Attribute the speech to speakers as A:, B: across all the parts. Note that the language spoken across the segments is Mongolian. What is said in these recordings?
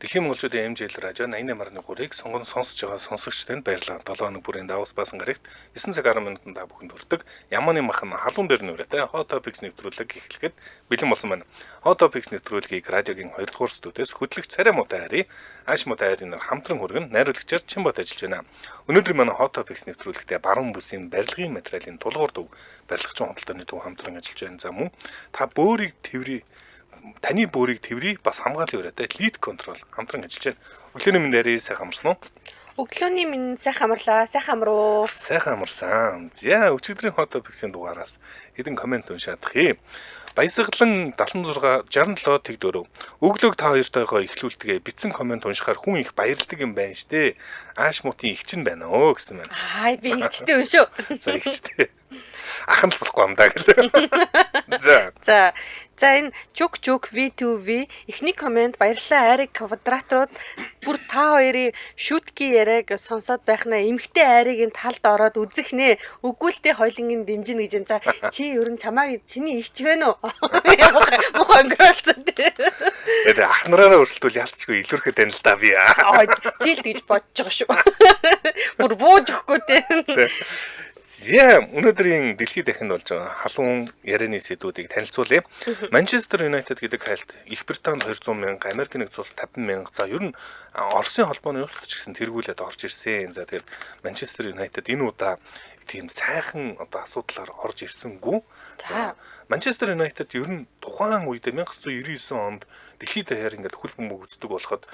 A: Дэлхийн монголчуудын MJL радио 88.3-ыг сонсож байгаа сонсогчдод баярлалаа. 7 хоног бүрийн давс баасан гарагт 9 цаг 10 минутанд та бүхэнд хүрдэг. Яманы махан халуун дээр нүрээтэй Hot Topics нэвтрүүлэг эхлэхэд бэлэн болсон байна. Hot Topics нэвтрүүлгийг радиогийн 2 дугаар студиэс хөтлөгч Царай Муутай Ари, Ааш Муутай Арийн нар хамтран хүргэн найруулагчаар Чимбот ажиллаж байна. Өнөөдөр манай Hot Topics нэвтрүүлэгтээ баруун бүсийн барилгын материалын тулгуур төв барилгын худалдааны төв хамтран ажиллаж байна. За мөн та таны бөөрийг тэврий бас хамгаалын өрөөтэй лид контрол хамтран ажиллаж байна. Өглөөний минь дээрээ сайхан амарсан уу?
B: Өглөөний минь сайхан амарлаа. Сайхан амруу.
A: Сайхан амарсан. За өчигдрийн Hot Topics-ийн дугаараас хэдэн комент уншаадах юм. Баясгалан 76 67 тэгдөрөв. Өглөөг та хоёртойгоо эхлүүлдэгэ битсэн комент уншихаар хүн их баярлдаг юм байна штэ. Ааш мутын ихч нь байна өө гэсэн байна.
B: Аа би ихчтэй өншөө.
A: За ихчтэй. Ахын л болохгүй юм даа гэл.
B: За энэ чук V2V эхний комент баярлалаа Ариг квадратрууд бүр та хоёрын шүтки яриаг сонсоод байхнаа эмхтэй Аригийн талд ороод үзэх нэ. Үгүүлтэй хойлонгийн дэмжинэ гэж. За чи ер нь чамаа чиний ихч вэ нөө? Мох өнгөрүүлсэн тий.
A: Тэгээд ах нараараа өрсөлдвөл ялцчгүй илүүрхэд тань л да би.
B: Жилд гэж бодож байгаа шүү. Бүр бууж өгөхгүй тий.
A: За өнөөдрийн дэлхийд дахинд болж байгаа халуун ярианы сэдвүүдийг танилцуулъя. Манчестер Юнайтед гэдэг хайлт Их Британд 200,000, Америк нэгдсэн улс 50,000. За ер нь Оросын холбооны устж гэсэн тэргүүлээд орж ирсэн. За тэгэхээр Манчестер Юнайтед энэ удаа тийм сайхан асуудлаар орж ирсэнгүй. За Манчестер Юнайтед ер нь тухайн үед 1999 онд дэлхийд даяар ингээд хөл бөмбөг үздэг болоход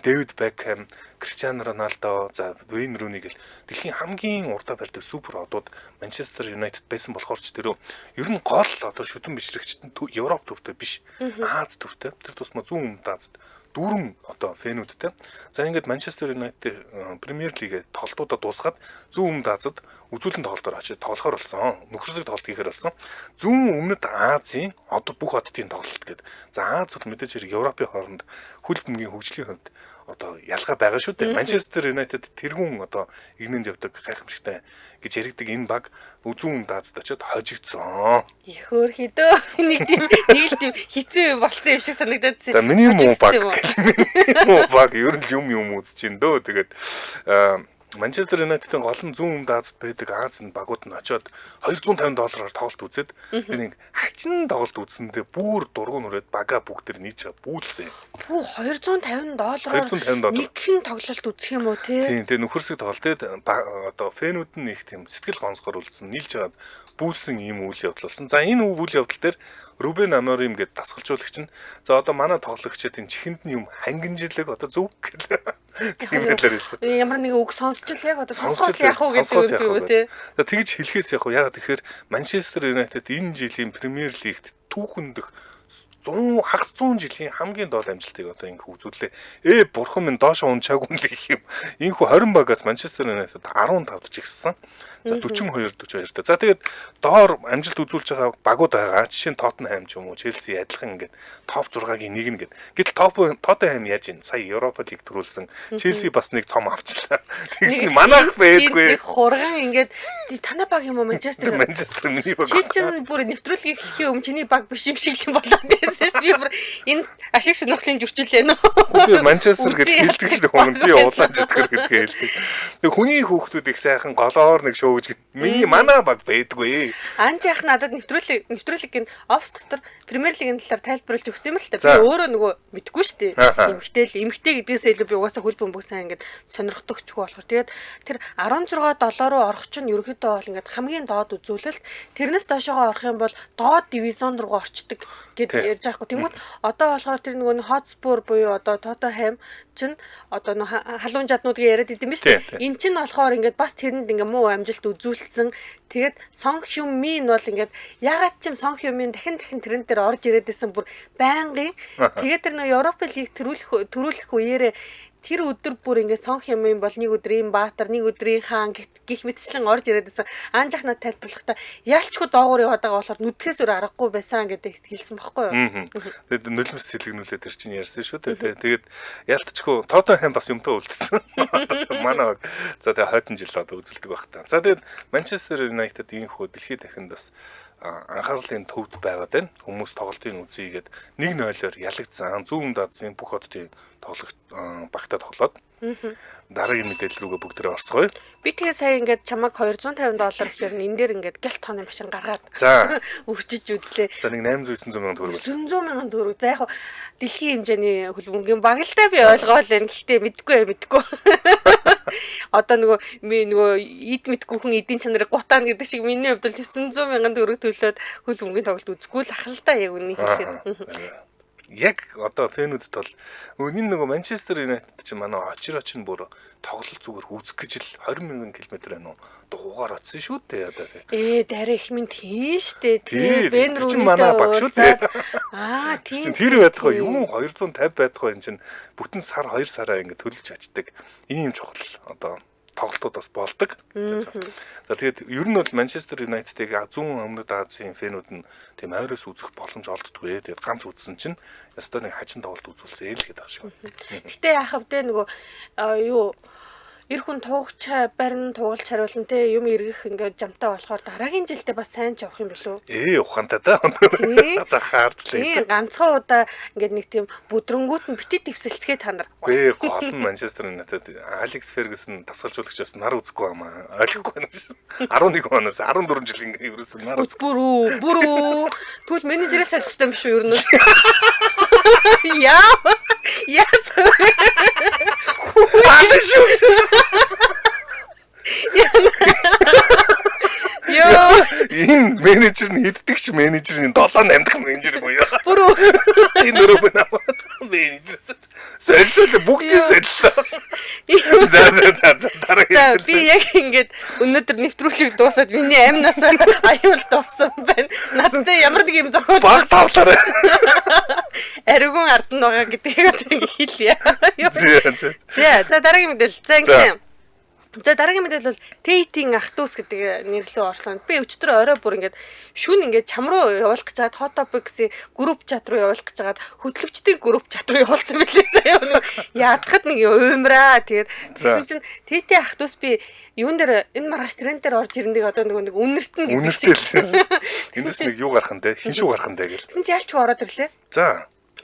A: Дэвид Бекхэм, Криштиано Роналдо, за Вейн Руни гэл дэлхийн хамгийн урдаа барьдаг супер одууд Манчестер Юнайтед байсан болохоор ч тэрөө ер нь гол шүтэн бишрэгчт нь Европ төвтэй биш, Аз төвтэй. Тэр тусмаа зүүн өмнөд Азад дүүрэн фэнүүдтэй. За ингээд Манчестер Юнайтед Премьер Лигээ тоглолтуудаа дуусгаад зүүн өмнөд Азад үзүүлэн тоглолтоор очиж тоглохоор болсон. Нөхөрсөг тоглолт хийхээр болсон. Зүүн өмнөд Азийн бүх оддын тоглолт гэдэг. За Аз бол мэдээж хэрэг Европын хооронд хөл бөмбөгийн хөгжлийн хувьд ялгаа байгаа шүү дээ. Манчестер Юнайтед тэргүүн игнэнд явдаг гайхамшигтай гэж яригдаг энэ баг зүүн Азад очиод хожигдсон.
B: Их хөөрхөдөө нэг тийм хэцүү болцсон юм шиг санагдаад байна.
A: Миний муу баг ер нь юм үзэж ин дөө. Тэгээд Манчестер Юнайтедын гол нь зүүн өмнөд Азад байдаг Азийн багууд нь очиод $250 тоглолт үзээд нэг хачин тоглолт үзсэндээ бүр дургуун үрээд бага бүгдээр нийж бүүлсэн.
B: Бүү $250 нэгхэн тоглолт үзэх юм уу те?
A: Тийм тэгээ нөхөрсөг тоглолтод фэнүүд нь их тийм сэтгэл гонцгор үлдсэн нийлж жагаад бүүлсэн ийм үйл явдал болсон. За энэ үйл явдал дээр Рубен Аморим гэдэг дасгалжуулагч нь за манай тоглогчдын чихэнд нь юм хангинжилэг зөв гэх
B: ямар нэг үг сонсч л яг сонсгоос яах уу гэдэг үг юм тий.
A: За тэгж хэлэхээс яах вэ? Яг тэгэхээр Манчестер Юнайтед энэ жилийн Премьер Лигт түүхэндх 100 жилийн хамгийн доод амжилтыг ингэ үзүүллээ. Бурхан минь доош унчаагүй л гэх юм. Энэхүү 20 багаас Манчестер Юнайтед 15-д жигссэн. За 42-42 та. За тэгээд доор амжилт үзүүлж байгаа багууд байгаа. Жишээ нь Тоттенхэм ч юм уу, Челси адилхан ингээд топ 6-гийн нэг нь гээд. Гэтэл Тоттенхэм яаж ийн? Сая Европа лиг төрүүлсэн. Челси бас нэг цом авчлаа. Тэгсэн манайх байдгүй.
B: Нэг хурган ингээд танай баг юм уу Манчестер
A: миний баг.
B: Чи чинь бүр нэвтрүүлгийг хэлхийн өмнө чиний баг биш юм шиг юм болоод байсан шүү. Би бүр энэ ашиг сонирхлын зөрчил байна уу?
A: Би Манчестер гэж хэлдэг шүү хүн. Би улаан житгэр гэдгээ хэлдэг. Тэг хүний хүүхдүүд их сайхан голоор нэг шоу гэж миний манай баг байдгүй.
B: Анч яах надад нэвтрүүлэг гин офс дотор Премьер Лигийн талаар тайлбарлаж өгсөн юм л та. Би өөрөө нөгөө мэдгүй шүү дээ. Эмхтэй гэдгээс илүү би угаасаа хөл бөмбөг сайн ингээд сонирхдогчгүй болохоор тэгээд тэр $16 руу орох чинь ерөнхийдөө бол ингээд хамгийн доод үзүүлэлт тэрнээс доошоо орох юм бол доод дивизион руу орчдөг гэд ярьж байгаа хгүй. Тэнгүүд одоо болохоор тэр нөгөө Хотспур буюу Тоттенхэм чинь халуун жаднуудыг яриад идэм биш үү? Эн чинь болохоор ингээд бас тэрэнд ингээд муу амжилт үзүүлсэн. Тэгээд Сон Хюмин бол ингээд ягаад ч юм Сон Хюмин дахин тэрэн дээр орж ирээд байсан бүр байнгын. Тэгээд тэр нөө Европын лиг төрүүлэх үеэрээ тэр өдөр бүр ингээд Сон Хюмин бол нэг өдрийн баатар, нэг өдрийн хаан гих мэтчлэн орж ирээд байсан. Анжахнаа тайлбарлахдаа яалчгүй доогуур яваад байгаа болохоор нүдхээс өөр аргагүй байсан гэдэг хэлсэн байхгүй юу?
A: Тэгээд нулимс сэлгэнүүлээ тэр чинь ярьсан шүү дээ. Тэгээд яалтчгүй Тоттенхэм бас юмтай үлдсэн. Манай за тэгээд хойдон жил одоо үзэлдэг байх та. За тэгээд Манчестер Юнайтед энэ хөө дэлхийд дахинд бас анхаарлын төвд байгаад байна. Хүмүүс тоглолтын үзье гээд 1-0-оор ялагдсан. Зүүн даадсын бүх хотын тоглогч багтаа тоглоод. Дараагийн мэдээлэл рүүгээ бүгдээ орцгоё.
B: Би тэгээ сая ингээд чамайг $250 гэхээр энэ дээр ингээд гялт тооны машин гаргаад
A: За
B: үрчиж үзлээ.
A: за нэг 800-900 мянган төгрөг.
B: 900 мянган төгрөг. За яг дэлхийн хэмжээний хөлбөмбөгийн баг л да би ойлгоол байна. Гэхдээ мэдгүй. Одоо нөгөө эд мэдгүй хүн эдийн чанарыг гутаана гэдэг шиг миний хувьд л 900 мянган төгрөг төлөөд хөлбөмбөгийн тоглолт үзэхгүй л ах л да яг үнийг хэлэхэд.
A: Яг одоо фэнүүдэд бол энэ нөгөө Манчестер Юнайтед чинь манай очирооч нь бүр тоглолт зүгээр үүсэх гэж л 20 мянган км байна уу дугуугаар оцсон шүү дээ одоо тий.
B: Дараа их минь тийм штэ тий. Бен рүү
A: манай баг шүү дээ.
B: Тийм.
A: Тэр байдгаа юм 250 байдгаа энэ чинь бүтэн сар 2 сараа ингэ төлж ачдаг ийм чухал одоо тоглолтууд бас болдог. За тэгээд ер нь бол Манчестер Юнайтедыг зүүн өмнөд Азийн фэнүүд нь тийм ойроос үзэх боломж олддгүй. Тэгээд ганц үзсэн чинь ястаа нэг хажин тоглолт үзүүлсэн л гэдэг шиг.
B: Гэтэ яхав те юу эр хүн туугч барин туугалж хариулна те юм эргэх ингээд жамтаа болохоор дараагийн жилдээ бас сайн ч явах юм болов уу?
A: Ухаантай да. За хаарч лээ.
B: Ганцхан удаа ингээд нэг тийм бүдрэнгүүт нь битээ дэвсэлцгээ та нар.
A: Гол нь Манчестер Юнайтед Алекс Фергюсон дасгалжуулагчаас нар үзэхгүй амаа. Ойлгохгүй байна. 11 оноос 14 жил ингээд ерөөсөн нар
B: үзэхгүй. Бүрүү. Тэгвэл менежерээс солих хэрэгтэй юм биш үү ер нь? Яас.
A: Энэ менежер нь хэддэгч менежерийн 7-8 дахь менежер буюу.
B: Бүрүү.
A: Энэ өрөө намаа менежер. Сэлсэл бүгдээ сэллээ. За дараа.
B: Би яг ингээд өнөөдөр нэвтрүүлгийг дуусаад миний амнаас аюул дууссан байна. Надтай ямар нэг юм зохиол
A: баг тавлаарай.
B: Аригун ард нь байгаа гэдгийг одоо ингэ хэлье. За дараагийн мэдээлэл. За ингэсэн. За дараагийн мэдээлэл бол Тейтийн ах дүүс гэдэг нэрлэлөө орсон. Би өчтөр орой бүр ингээд шүн ингээд чам руу явуулах гэж хаад Hot Topics-ийн групп чат руу явуулах гэж хаад хөтлөгчдийн групп чат руу явуулсан байлээ заяа нэг яадахад нэг уймраа тэгээд тэгсэн чинь Тейтийн ах дүүс би юун дээр энэ маргааш тренд дээр орж ирэндэг одоо нэг үнэрт нь гэдэг шиг.
A: Эндээс нэг юу гарах нь те хин шүү гарах нь те гэл.
B: Тэгсэн чинь ялч ороод ирлээ.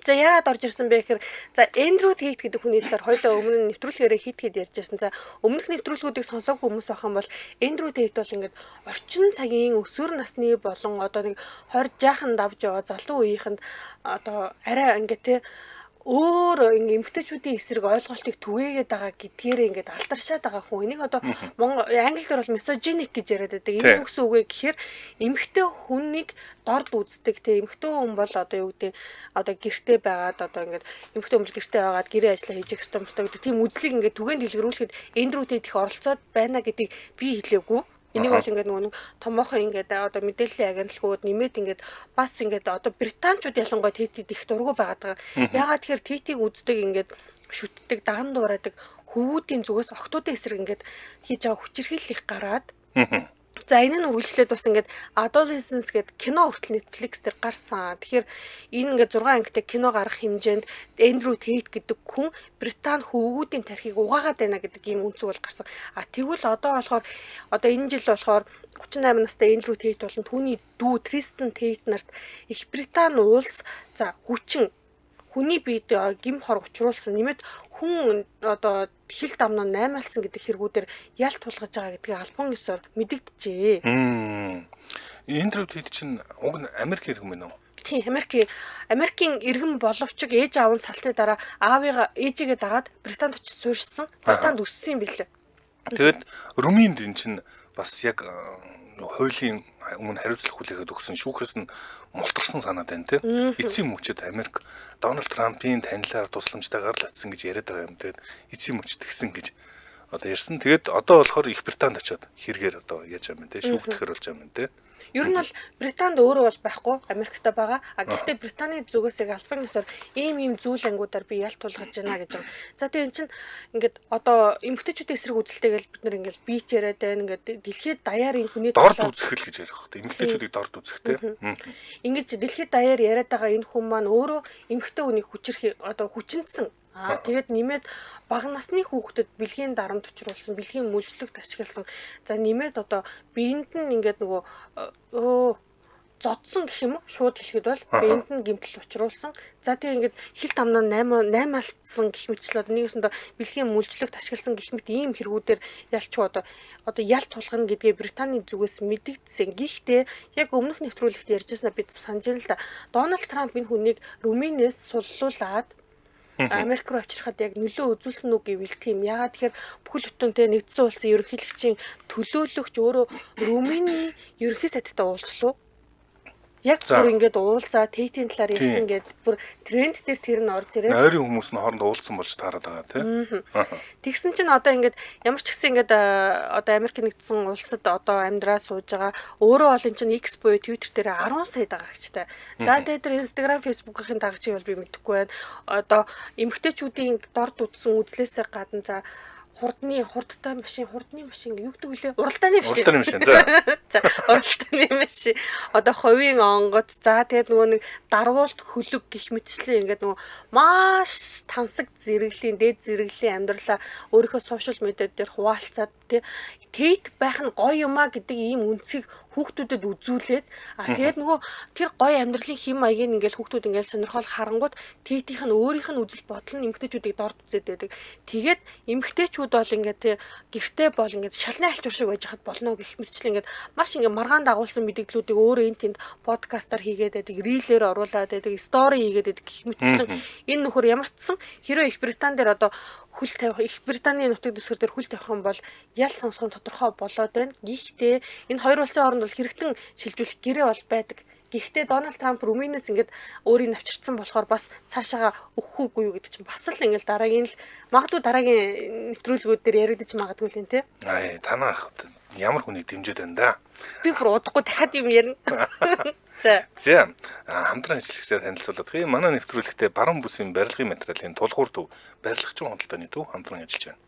B: За яагаад орж ирсэн бэ гэхээр за Эндрю Тейт гэдэг хүний талаар хоёлоо өмнө нэвтрүүлгээрээ хит ярьжсэн. За өмнөх нэвтрүүлгүүдийг сонсоогүй хүмүүс ахын бол Эндрю Тейт бол ингээд орчин цагийн өсвөр насны болон одоо нэг 20 жаахан давж яваа залуу үеийнхэнд одоо арай ингээд те өөр эмгтээчүүдийн эсрэг ойлголтыг түгээгээд байгаа гэдгээрээ ингээд алдаршаад байгаа хүн. Энийг одоо англи дээр бол misogynic гэж яриад байдаг. Энэ юу гэсэн үг вэ гэхээр эмгтээ хүнийг дорд үздэг те эмгтээ хүн бол одоо юу гэдэг одоо гэртээ байгаад одоо ингээд эмгтээ хүн гэртээ байгаад гэрээ ажиллаа хийж их ёстой гэдэг тийм үзлийг ингээд түгээн дэлгэрүүлэхэд Эндрютэй их оролцоод байна гэдгийг би хэлээгүй. Энийг бол ингээд нэг томоохон ингээд одоо мэдээллийн агентлагууд нэмээд ингээд бас ингээд одоо британчууд ялангуяа Тейтэд их дургу байгаад байгаа. Яагаад тэгэхээр Тейтийг үздэг ингээд шүтдэг, даган дуурайдаг хөвгүүдийн зүгээс октоодын эсрэг ингээд хийж байгаа хүчирхийлэл их гараад. За энэ нь үргэлжлээд бас ингээд Adolescence гэдэг кино хүртэл Netflix дээр гарсан. Тэгэхээр энэ ингээд 6 ангитай кино гарах хэмжээнд Эндрю Тейт гэдэг хүн Британи хөвгүүдийн тархийг угаагаад байна гэдэг ийм үнцэг бол гарсан. Тэгвэл одоо болохоор одоо энэ жил болохоор 38 настай Эндрю Тейт болон түүний дүү Тристен Тейт нарт Их Британи улс за хүний биед гим хор учруулсан нэмээд хүн одоо хил дамнаа наймаалсан гэдэг хэрэгүүдээр ялт тулгаж байгаа гэдгийг албан ёсоор мэдэгдэжээ.
A: Эндрю Тейт чинь уг нь Америк иргэн байна уу?
B: Тийм, Америкийн иргэн боловч ээж аав нь салсны дараа аавыгаа ээжигээ дагаад Британд очиж суурьшсан. Британд өссөн юм билээ.
A: Тэгээд Румынд энэ чинь бас яг хуулийн өмнө хариуцлага хүлээгээд өгсөн шүүхээс нь мултарсан санаад байна те. Эцсийн мөчөд Америк Дональд Трампын танилаар тусламжтайгаар л атсан гэж яриад байгаа юм. Тэгээд эцсийн мөчөд гисэн гэж одоо ярьсан. Тэгээд одоо болохоор Их Британд очиод хэрэгээр одоо яаж байгаа юм те. Шүүхтгэхэр болж байгаа юм те.
B: Ер нь бол Британд өөрөө бол байхгүй, Америктай байгаа. Гэхдээ Британий зүгээс яг албан ёсоор ийм зүйл ангуудаар би ялт тулгаж байна гэж байгаа. За тэгээ эн чинь ингээд одоо эмгтээчүүдийн эсрэг үзэлтэйгээл бид нар ингээд бич яриад байна. Ингээд дэлхийд даяар энэ хүний
A: дорд үзэх л гэж ярих хэрэгтэй. Эмгтээчүүдийг дорд үзэх те.
B: Ингээд дэлхийд даяар яриад байгаа энэ хүн маань өөрөө эмгтээ хүнийг одоо хүчинцэн тэгээд нэмээд бага насны хүүхдэд бэлгийн дарамт учруулсан, бэлгийн мүлжлэгт ашигласан. За нэмээд одоо биеинд нь ингээд нөгөө зодсон гэх юм уу? Шууд хэлэхэд бол энд нь гэмтэл учруулсан. За тэгээ ингээд хил тамнаа 8-aalцсан гэх мэтчлээ нэгсэндээ бэлгийн мүлжлэгт ашигласан гэх мэт ийм хэрэгүүдээр ялчгүй одоо ялт тулгана гэдгээ Британий зүгээс мэдэгдсэн. Гэхдээ яг өмнөх нэвтрүүлэгт ярьжсанаа бид санаж байна л да. Дональд Трамп энэ хүнийг Румынээс суллуулад Америк руу авчирхад яг нөлөө үзүүлсэн үг гэвэл тийм. Ягаад тэгэхээр бүхэл бүтэнтэй нэгдсэн улсын ерөнхийлөгчийн төлөөлөгч өөрөө Румыний ерөнхий сайдтай уулзлаа. Яг бүр ингээд уулзаа тейтийн талаар ярьсан гэд бүр тренд дээр тэр нь орж ирээ.
A: Нойрын хүмүүс нь хоорондоо уулзсан болж таарад байгаа тийм.
B: Тэгсэн чинь одоо ингээд ямар ч гэсэн ингээд одоо Америк нэгдсэн улсад одоо амьдраа сууж байгаа. Өөрөө бол эн чинь X буюу Twitter дээр 10 сая дагагчтай. За тэгээд тэр Instagram, Facebook-ын дагагчийг бол би мэдэхгүй байна. Одоо эмэгтэйчүүдийн дорд үтсэн үзлээсээ гадна за хурдны машин юу гэдэг вүлээ? Уралдааны машин. За уралдааны машин. Одоо ховийн онгоц. За тэгээд нөгөө нэг дарвуулт хөлөг гих мэтчлээ ингээд нөгөө маш тансаг зэрэглийн, дээд зэрэглийн амьдралаа өөрийнхөө сошиал медиа дээр хуваалцаад Кейт байх нь гоё юмаа гэдэг ийм үнцгийг хүүхдүүдэд үзүүлээд тэгээд нөгөө тэр гоё амьдралын хэм маягийг ингээл хүүхдүүд ингээл сонирхол харангууд Кейтийнх нь өөрийнх нь үзэл бодол нь эмэгтэйчүүдийг дорд үзээд байдаг. Тэгээд эмэгтэйчүүд бол ингээд гэртээ бол ингээд шалны альчуур шиг байж хад болно гэх мэтчлэн ингээд маш ингээд маргаан дагуулсан мэдээллүүдийг өөрөө энэ тэнд подкастаар хийгээд байдаг, рилээр оруулаад байдаг, стори хийгээд байдаг гэх мэтчлэн энэ нөхөр ямар ч сан хэрвээ Их Британь дээр одоо хөл тавих Их Британий нутаг дэвсгэр дээр хөл тавих юм бол ял сонсох нь тодорхой болоод байна. Гэхдээ энэ хоёр улсын хооронд бол хэрэгтэн шилжүүлэх гэрээ бол байдаг. Гэхдээ Дональд Трамп Румынээс ингээд өөрийг навчирсан болохоор бас цаашаага өгөхгүй юу гэдэг чинь бас л ингээд дараагийн л магадгүй дараагийн нэвтрүүлгүүд дээр яригдчих магадгүй л энэ тий.
A: Танаа ямар хүнийг дэмжиж байна да.
B: Би бүр удахгүй дахиад юм ярина. За
A: хамтран ажиллагчдаар танилцуулдаг. Манай нэвтрүүлэгтээ баруун бүсийн барилгын материалын тулгуур төв, барилгачийн худалдааны төв хамтран ажиллаж байна.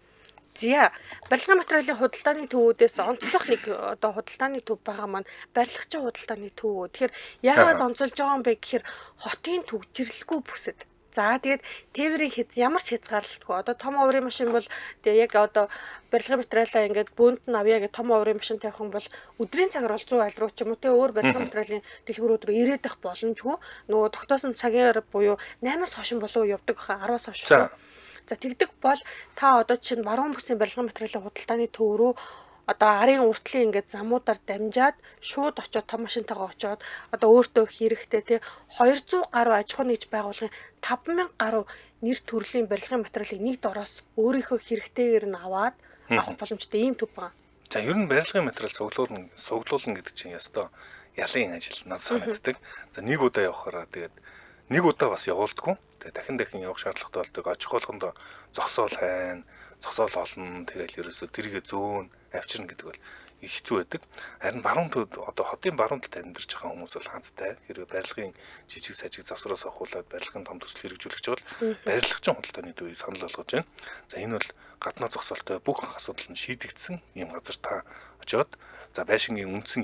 B: За барилгын материалын худалдааны төвүүдээс онцлох нэг одоо худалдааны төв байгаа маань барилгачийн худалдааны төв. Тэгэхээр яагаад онцолж байгаа юм бэ гэхээр хотын төгжирлгүй бүсэд. За тэгээд тээврийн ямар ч хязгаарлалтгүй. Одоо том оврын машин бол тэгээ яг одоо барилгын материалаа ингээд бөөнд нь авъя гэх том оврын машин тавих юм бол өдрийн цагаар бол 100 айл руу ч юм уу тэгээ өөр барилгын материалын дэлгүүрүүд рүү ирээд байх боломжгүй. Нөгөө тогтоосон цагаар буюу 8-аас хойш болов явдаг хаа 10-аас хойш. За тэгдэг бол та одоо чинь баруун бүсийн барилгын материалын худалдааны төв рүү одоо арын уртлын ингээд замуудаар дамжаад шууд очиод том машинтайгаа очиод одоо өөртөө хэрэгтэй те 200 гаруй аж ахуйн нэгж байгууллагын 5000 гаруй нэр төрлийн барилгын материалыг нэг дороос өөрийнхөө хэрэгтэйгээр нь аваад авах боломжтой ийм төв байна.
A: За ер нь барилгын материал цуглуулна гэдэг чинь ёстой ялын ажил надад санагддаг. За нэг удаа явахаараа тэгээд нэг удаа бас явуулдаггүй. Тэгээ дахин явах шаардлагатай болдог. Очих болгондоо зогсоол хайна, зогсоол олно. Тэгэл ерөөсө тэргээ зөөн авчирна гэдэг бол их хэцүү байдаг. Харин баруун төвд одоо хотын баруун талд амьдарч байгаа хүмүүс бол ганцтай. Хэрвээ барилгын жижиг сажиг засвараас ахуулаад барилгын том төсөл хэрэгжүүлэгч бол барилгачийн худалдааны төвийг санал болгож байна. За энэ бол гаднаа зогсоолтой бүх асуудал нь шийдэгдсэн ийм газар та очиод за байшингийн үндсэн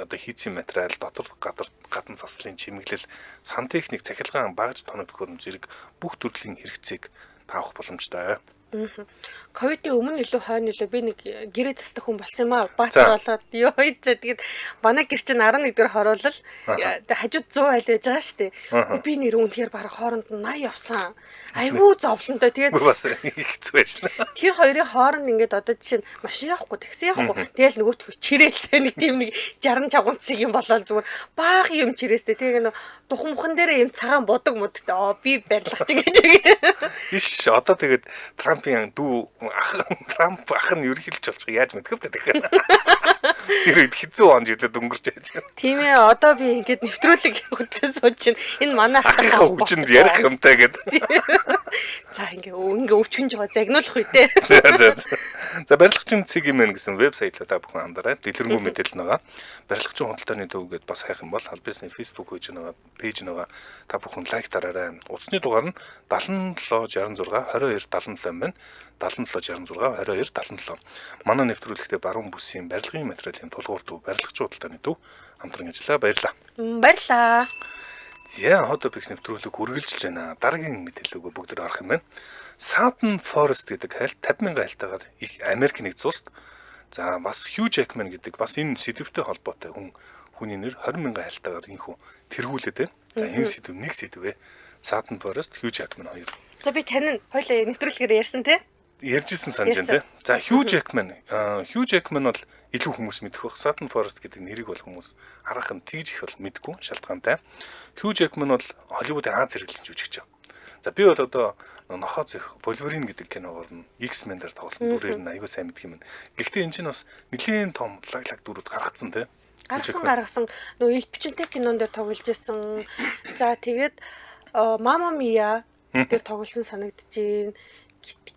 A: одоо хийцийн материал дотор гадна заслын чимэглэл сантехник цахилгаан багж тоног төхөөрөмж зэрэг бүх төрлийн хэрэгцээг таах боломжтой.
B: Ковидын өмнө илүү хойно илүү би нэг гэрээ засдаг хүн болсон юм аа. Баатар болоод ёо тэгээд манай гэр чинь 11 дэх хороолол хажууд 100 айл байж байгаа шүү дээ. Би нэр үнэхээр бараг хооронд 80 явсан. Айгүй зовлонтой. Тэгээд
A: бас хэцүү байсан.
B: Тэр хоёрын хооронд ингээд одоо жишээ нь машин явахгүй, такси явахгүй. Тэгэл нөгөөтгөө чирээлцээ нэг тийм нэг 60 чагунц шиг юм болоод зүгээр баах юм чирээстэй. Тэгээд духан мухан дээр юм цагаан бодог модтой. Би барилгач гэж.
A: Иш одоо тэгээд Трампын Трамп ах нь ерөнхийлж болчих яаж мэдэх вэ тэгэхээр. Тэр хэцүү он жилд өнгөрч яаж.
B: Тийм ээ одоо би ингээд нэвтрүүлэг хөтлөө сууж чинь энэ манай
A: ахын хүчинд ярих юмтай гэдэг.
B: За ингээ өвчгөнж байгаа загнуулах үедээ.
A: За барилгачийн CGM гэсэн вебсайтлаа та бүхэн андараа дэлгэрэнгүй мэдээлэл байгаа. Барилгачийн худалдааны төв гэдээ бас хайх юм бол аль бисний Facebook пэйж байгаа та бүхэн лайк дараарай. Утасны дугаар нь 7766 2277 байна. 7766 2277. Манай нэвтрүүлэгтээ баруун бүсийн барилгын материалын тулгуур төв барилгачийн худалдааны төв хамтран ажиллаа. Баярлалаа.
B: Баярлалаа.
A: За Hotopix нэвтрүүлэг үргэлжилж байна. Дараагийн мэдээлэлөө бүгд харах юм байна. Southern Forest гэдэг хайлт 50,000 хайлтаагаар Америк нэгдсэн улсад за бас Hugh Jackman гэдэг бас энэ сэдвтэй холбоотой хүн хүний нэр 20,000 хайлтаагаар инхүү тэргүүлээд байна. За энэ сэдв нэг сэдвээ Sutton Forest, Hugh Jackman хоёр.
B: За би тань хоёлаа нэвтрүүлгээр ярьсан тий.
A: Ярьжсэн санаж байна тий. За Hugh Jackman бол илүү хүмүүс мэдэх бах. Sutton Forest гэдэг нэрийг бол хүмүүс хараахан тэгж их бол мэдгүй шалтгаантай. Hugh Jackman бол Hollywood-ийн Аз зэрэглэн жүжигч. За би бол одоо нохоо зэх Wolverine гэдэг киногоор нь X-Men дээр тоглосон дүрээр нь аягүй сайн мэдх юм. Гэхдээ энэ чинь бас нэлийн том лаг дүрүүд гаргацсан тий.
B: Гаргасан нөгөө элбчэнтэй кинон дээр тоглож байсан. За тэгээд Mamma Mia дээр тоглосон санагдчихээн.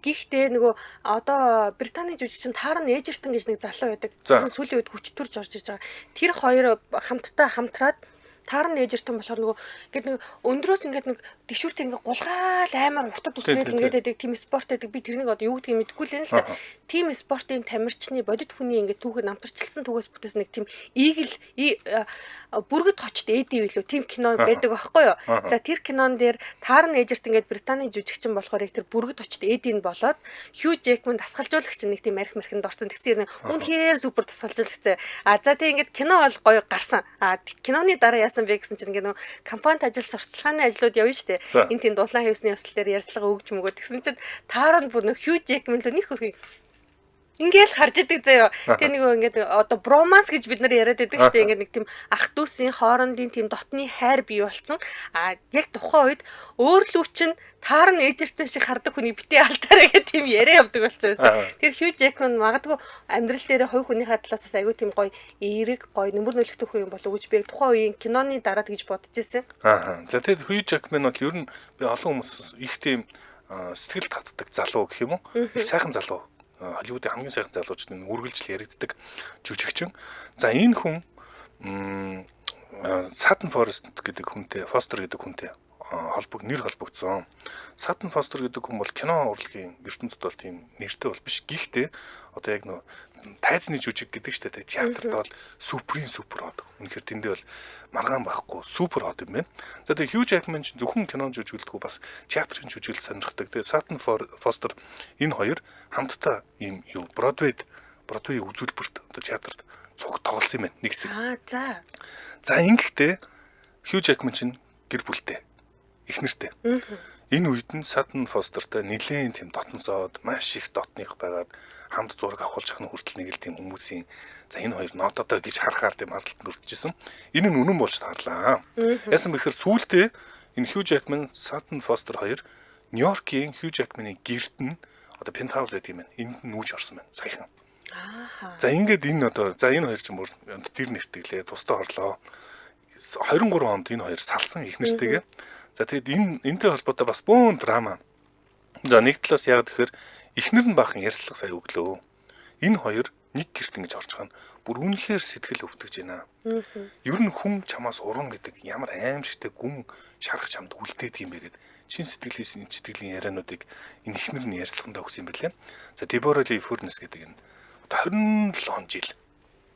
B: Гэхдээ нөгөө одоо Британий жүжигчин Таран Эжертон гэж нэг залуу байдаг. Сүүлийн үед хүчтүрж орж иж байгаа. Тэр хоёр хамтраад Таран Эжертон болохоор нөгөө ингээд нэг өндрөөс ингээд нэг дэвшүүртэй ингээд гулгаал амар уртад үсрээд ингээд байдаг тийм спорт байдаг. Би тэрнийг одоо юу гэдгийг мэдэхгүй л юм л та. Тим спортын тамирчны бодит хүний ингээд түүхэд намтарчилсан түүгээс бүтээсэн нэг тийм ийгэл бүргэд хочд эди билүү тийм кино байдаг байхгүй юу. За тэр кинон дээр Таран Эжертон ингээд Британий жүжигчин болохоор яг тэр бүргэд хочд эдийн болоод Hugh Jackman дасгалжуулагч нэг тийм архинд орсон. Тэгсэн үнэхээр супер дасгалжуулагч. За тийм ингээд кино бол гоё гарсан. Киноны дараа яасан бэ гэсэн чинь ингээд нөө компанид ажил сурталчилгааны ажлууд явна штэ. Энд тийм дулаан хевсний ясал дээр ярьслага өгж мөгөө тэгсэн чинь Таран бүр нөө Hugh Jackman л нэг хөрхий ингээл харж идэг заяа. Тэгээ нэг ингээд одоо броманс гэж бид нар яриад байдаг шүү дээ. Ингээд нэг тийм ах дүүсийн хоорондын тийм дотны хайр бий болсон. Яг тухайн үед өөрлөв чинь Таран Эжертон шиг хардаг хүний битээ алдаарэ гэх тийм яриа явдаг болсон байсан. Тэр Hugh Jackman магадгүй амьдрал дээр хувь хүнийхээ талаас бас аягүй тийм гоё эерэг гоё нөмөр нөлөөтэй хүн юм болов уу гэж би тухайн үеийн киноны дараа тэгж бодож байсан.
A: За тэгээд Hugh Jackman бол ер нь би олон хүмүүс их тийм сэтгэл татдаг залуу гэх юм уу? Их сайхан залуу. Холливуудын хамгийн сайхан залуучууд нь үргэлжил яригддаг жүжигчин. За энэ хүн Sutton Forest гэдэг хүнтэй, Foster гэдэг хүнтэй нэр холбогдсон. Sutton Foster гэдэг хүн бол кино урлагийн ертөнцид бол тийм нэртэй бол биш. Гэхдээ одоо яг нөө тайзны жүжиг гэдэг ч тийм театрт бол супер хот. Үнэхээр тэндээ бол маргаан байхгүй супер хот юм байна. За тэгээ Hugh Jackman ч зөвхөн кинон жүжиглэдэггүй бас театрын жүжиглэл сонирхдаг. Тэгээ Sutton Foster энэ хоёр хамтдаа ийм юу Бродвей үзүүлбэрт одоо театрт цуг тоглосон юм байна нэг хэсэг. За ингэхдээ Hugh Jackman чинь гэр бүлтэй их нэртэй. Энэ үед нь Sutton Foster-тай нэлээд тийм дотносоод маш их дотных байгаад хамт зураг авахулж ахны хүртэл нэг л тийм хүмүүсийн за энэ хоёр нотодоо гэж харахаар тийм ардталд нүрчижсэн. Энэ нь үнэн болж таарлаа. Яасан бэхээр сүүлдээ энэ Hugh Jackman, Sutton Foster хоёр Нью-Йоркийн Hugh Jackman-ийн гэрт нь одоо пентхаус гэдэг юм байна. Энд нь нүүж орсон байна саяхан. За ингээд энэ хоёр ч юм уу тэр нэртэйглээ тусдаа орлоо. 23 онд энэ хоёр салсан их нэртэйгээ. За тэгэд энэтэй холбоотой бас бөөн драма. За нэг талаас яг тэгэхээр эхнэр нь баахан ярьслага сая өглөө. Энэ хоёр нэг гэрт ингэж орж байгаа нь бүр үнэхээр сэтгэл өвдөж байна. Ер нь хүн чамаас уран гэдэг ямар аимшигтэй гүн шарах чамд үлдээд юм бэ гэд чин сэтгэлийн яриануудыг энэ эхнэр нь ярьслагандаа өгсөн юм байлээ. За Deborah Lee Furness гэдэг энэ 27 жил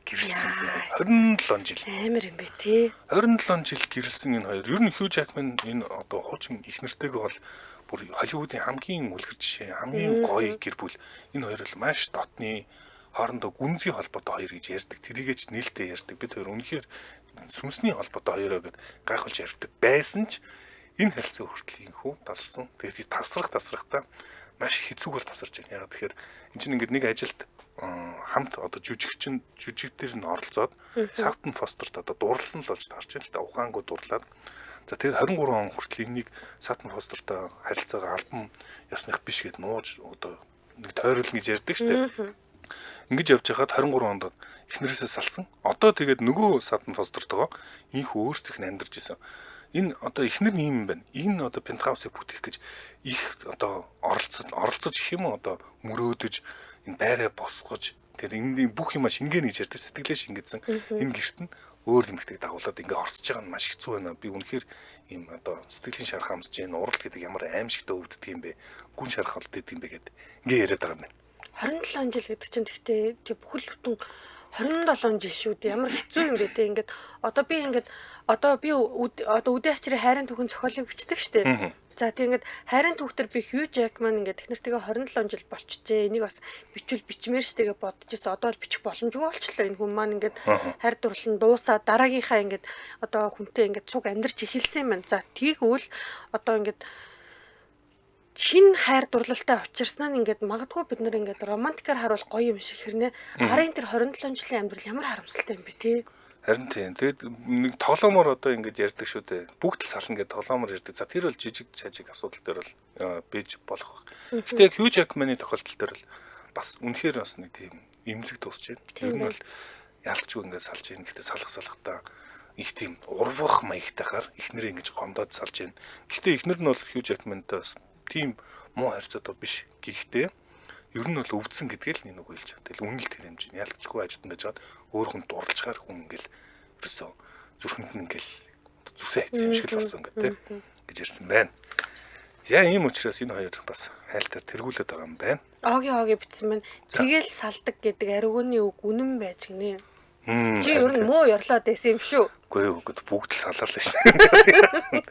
A: гэрэлсэн. 27 жил.
B: Амар юм бэ тий.
A: 27 жил гэрэлсэн энэ хоёр. Ер нь Hugh Jackman энэ одоо хуучин их нэртэйгээ бол бүр Холливуудын хамгийн үлгэр жишээ, хамгийн гоё гэр бүл. Энэ хоёр л маш дотны хоорондоо гүнзгий холбоотой хоёр гэж ярьдаг. Тэрийгэж нээлттэй ярьдаг. Бид хоёр үнэхээр сүнсний холбоотой хоёроо гэд гайхуулж ярьдаг байсан ч энэ харилцаа хүртэл инхүү тассан. Тэгээд тасрахтаа маш хэцүүгээр тасарч байна. Яг тэгэхээр энэ чинь ингээд нэг ажилд хамт одоо жүжиг дээр нь оролцоод Sutton Foster-т одоо дурлсан л болж таарч байна л да ухаангуу дурлаад за тэгээд 23 он хүртэл энэнийг Sutton Foster-тай харилцаагаа альбом ясных биш гэд нууж одоо нэг тойрол гэж ярьдаг штеп. Ингэж явж хахад 23 онд эхнэрээсээ салсан. Одоо тэгээд нөгөө Sutton Foster-тойгоо инх өөрсдөх нь амьдарч исэн. Энэ одоо эхнэр нь юм байна. Энэ одоо пентхаусыг бүтээх гэж их одоо оролцож их юм одоо мөрөөдөж энэ байраа босгож тэр энэ бүх юма шингэнэ гэж ярьдаг сэтгэлээ шингээсэн энэ гэрт нь өөр юмхтэй дагуулад ингээ орцож байгаа нь маш хэцүү байна. Би үнэхээр ийм одоо сэтгэлийн шарах амсж जैन урал гэдэг ямар аимшигтай өвддөг юм бэ? Гүн шарах болдог юм бэ гэд ингээ яриад байгаа юм байна.
B: 27 жил гэдэг чинь тэгтээ бүхэл бүтэн 27 жил шүү дээ. Ямар хэцүү юм бэ те. Ингээд одоо би үдээ хачрын хайрын түүхэн зохиолыг бичдэг штэ. За тийм ингээд хайрын түүхтэр би Хью Жакман ингээд технэртэйгээ 27 жил болчихжээ. Энийг бас бичмээр штэ гэж бодож ирсэн. Одоо л бичих боломжгүй болчихлоо. Энэ хүн маань ингээд хайр дурлал нь дуусаа дараагийнхаа ингээд одоо хүнтэй ингээд цуг амьдарч эхэлсэн юм байна. За тийгвэл одоо ингээд шин хайр дурлалтай учирсан нь ингээд магадгүй бид нар ингээд романтикаар харуул гоё юм шиг хэрнээ арын тэр 27 жилийн амьдрал ямар харамсалтай юм бэ те.
A: Харин тийм. Тэгээд нэг тоглоомор одоо ингэж ярьдаг шүү дээ. Бүгд л сална гэдэг тоглоомор ярьдаг. За тэр бол жижиг чажиг асуудал дээр бол бийж болох. Гэтэ Хью Жакманы тохиолдол дээр бол бас үнэхээр бас нэг тийм эмзэг дуусч байна. Тэр нь бол ялгчгүй ингэж салж ийн. Гэтэ салахтаа их тийм урвах маягтайгаар ихнэрээ ингэж гомдоод салж ийн. Гэтэ ихнэр нь бол Хью Жакмантай бас тийм муу харьцаатай биш. Гэхдээ ер нь бол өвдсөн гэдгээ л нэг үг хэлж байгаа. Тэгэл үнэл тэр хэмжээ ялгчгүй ажид байж хаад өөр хүн дурлж гарах хүн ингээл ерөөсөө зүрхэнд нь ингээл зүсээ хайцсан юм шиг л болсон гэдэг гэж ярьсан байна. За ийм учраас энэ хоёр бас хайлтаар тэргүүлээд байгаа юм байна.
B: Оги битсэн байна. Тэгэл салдаг гэдэг ариуны үг үнэн байж гинэ. Чи ер нь муу ёрлоод байсан юм шүү.
A: Үгүй юу гэд бүгд л салаалаа шнэ.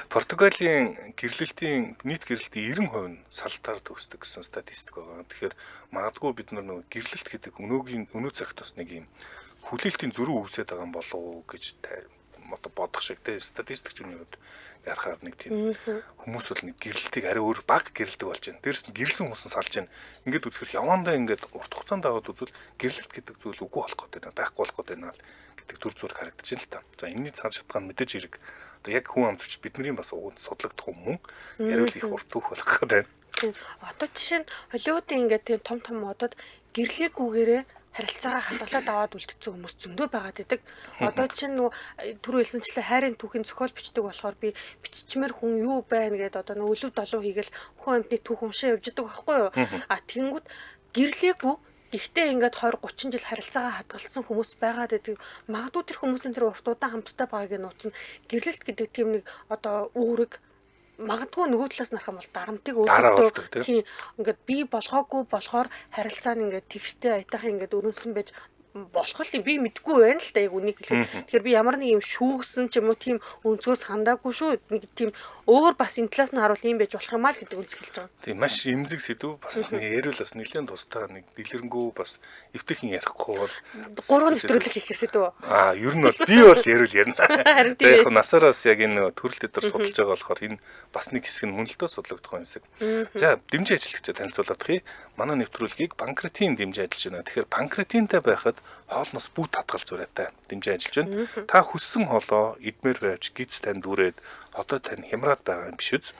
A: Португалийн гэрлэлтийн нийт гэрлэлтийн 90% нь салтаар төгсдөг гэсэн статистик байгаа. Тэгэхээр магадгүй бид нар гэрлэлт гэдэг өнөө цагт бас нэг юм хүлээлтийн зөрүү үүсээд байгаа юм болов уу гэж одоо бодох шиг те статистикч үний хувьд ярахаар нэг тийм хүмүүс бол нэг гэрлэлтийг арай өөр баг гэрлэлдэг болж байна. Дээрс нь гэрэлсэн хүмүүс нь салж байна. Ингээд үзэхэр явандаа ингээд урт хугацаанд аваад үзвэл гэрлэлт гэдэг зүйл үгүй болох гэдэг байна. Байхгүй болох гэдэг байна гэдэг төр зураг харагдаж байна л та. За энэний цааш шатгаан мэдээж хэрэг одоо яг хүн амцвч бидний бас уганд судлагдах юм яриул их урт түүх болох гэдэг байна.
B: Одоо жишээ нь Холливуудын ингээд тийм том модод гэрлээгүйгээрээ харилцаагаа хадгалаад аваад үлдсэн хүмүүс зөндөө байгаад идэг. Одоо чинь түр хэлсэнчлээ хайрын түүхийн зохиол бичдэг болохоор би биччмэр хүн юу байна гэдээ одоо өлөв долоо хийгээл хүн амьтны түүх уншаа явж идэг байхгүй юу? А тэнгүүд гэрлээгүй гэхдээ ингээд 20-30 жил харилцаагаа хадгалсан хүмүүс байгаад идэг. Магадгүй тэр хүмүүсийн тэр урт удаан хамттай байгааг нь нууцна. Гэрлэлт гэдэг тийм нэг одоо үүрэг магадгүй нөгөө талаас нарах юм бол дарамтыг өөрсдөө тийм ингээд би болгоогүй болохоор харилцаа нь ингээд тэгштэй аятайхан ингээд өрнөсөн байж болох л би мэдгүй байна л да яг үнийг хэлэхэд. Тэгэхээр би ямар нэг юм шүүгсэн ч юм уу тийм өнцгөөс хандаагүй шүү. Нэг тийм өөр бас энэ талаас нь харуул юм байж болох юм аа л гэдэг үнс хэлж байгаа.
A: Тийм маш эмзэг сэдв бас ярил бас нэлээд тустай нэг дэлгэрэнгүй бас эвтэйхэн ярихгүй бол
B: 3 нэвтрүүлэг хийх хэрэгсэд үү?
A: Ер нь бол би бол ярил ярина. Яг насараас яг энэ төрөлт дээр судалж байгаа болохоор энэ бас нэг хэсэг нь мөн л дөө судлагдах хэсэг. За дэмжээ ажилчид танилцуулах юм. Манай нэвтрүүлгийг панкреатин дэмжээ ажиллаж байна. Тэгэхээр панкреатинтай байхад хоолноос бүү татгал зураатай дэмжээ ажиллаж байна. Та хүссэн хоолоо идмээр байвч гиз танд дүрээд одоо тань хямраад байгаа юм биш үз.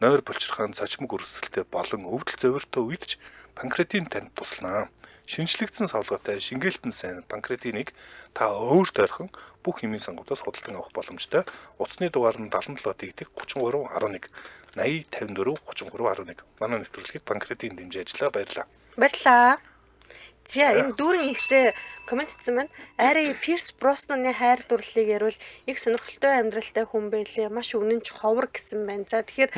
A: Нойр булчирхаан цочмог өрсөлдөлтэй болон өвдөл зовиртой үед ч панкреатин танд туслана. Шинжлэгдсэн савлгаатай шингээлтэн сайн панкреатиныг та өөр тойрхон бүх хэмжээний сангуудаас худалдан авах боломжтой. Утасны дугаар нь 77 дэгдэх 33.11 80 54 33.11. Манай нэвтрүүлгийг панкреатин дэмжээ ажиллаа баярлаа.
B: Баярлаа. За энэ дүүрэн ихсээ комент хийсэн байна. Ари Пирс Броснаны хайр дурлалыг ярил их сонирхолтой амьдралтай хүн байлээ. Маш үнэнч ховор гэсэн байна. За тэгэхээр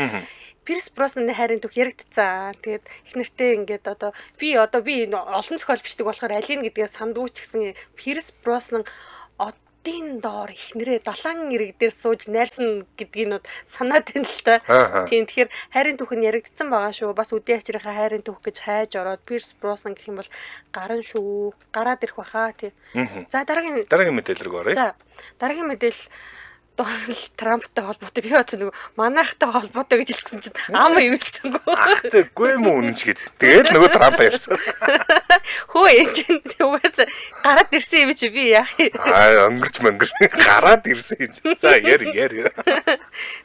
B: Пирс Броснаны хайрын түүх яригдцсан. Тэгээд их нэртэй ингээд одоо би олон зохиол бичдэг болохоор алийг гэдгээ сандгүй ч гэсэн Пирс Броснан дин доор ихнэрээ далайн ирэг дээр сууж найрсан гэдгийг нь санаад байна л та. Тийм тэгэхээр хайрын түүх нь яригдсан байгаа шүү. Бас үдээ ачрынхаа хайрын түүх гэж хайж ороод Пирс Броснан гэх юм бол гаран шүү. Гараад ирэх баха тий. За дараагийн
A: мэдээлэл рүү оръё.
B: За дараагийн мэдээлэл Дональд Трамптай холбоотой би одоо нөгөө манайхтай холбоотой гэж хэлсэн чинь ам ивэлсэнгүй.
A: Аагүй юм уу үнэнч гээд. Тэгээд нөгөө Трамп ярьсан.
B: Хөө ээж угаас гараад ирсэн юм чи би яах юм.
A: Өнгөрч гараад ирсэн юм чи. За яар.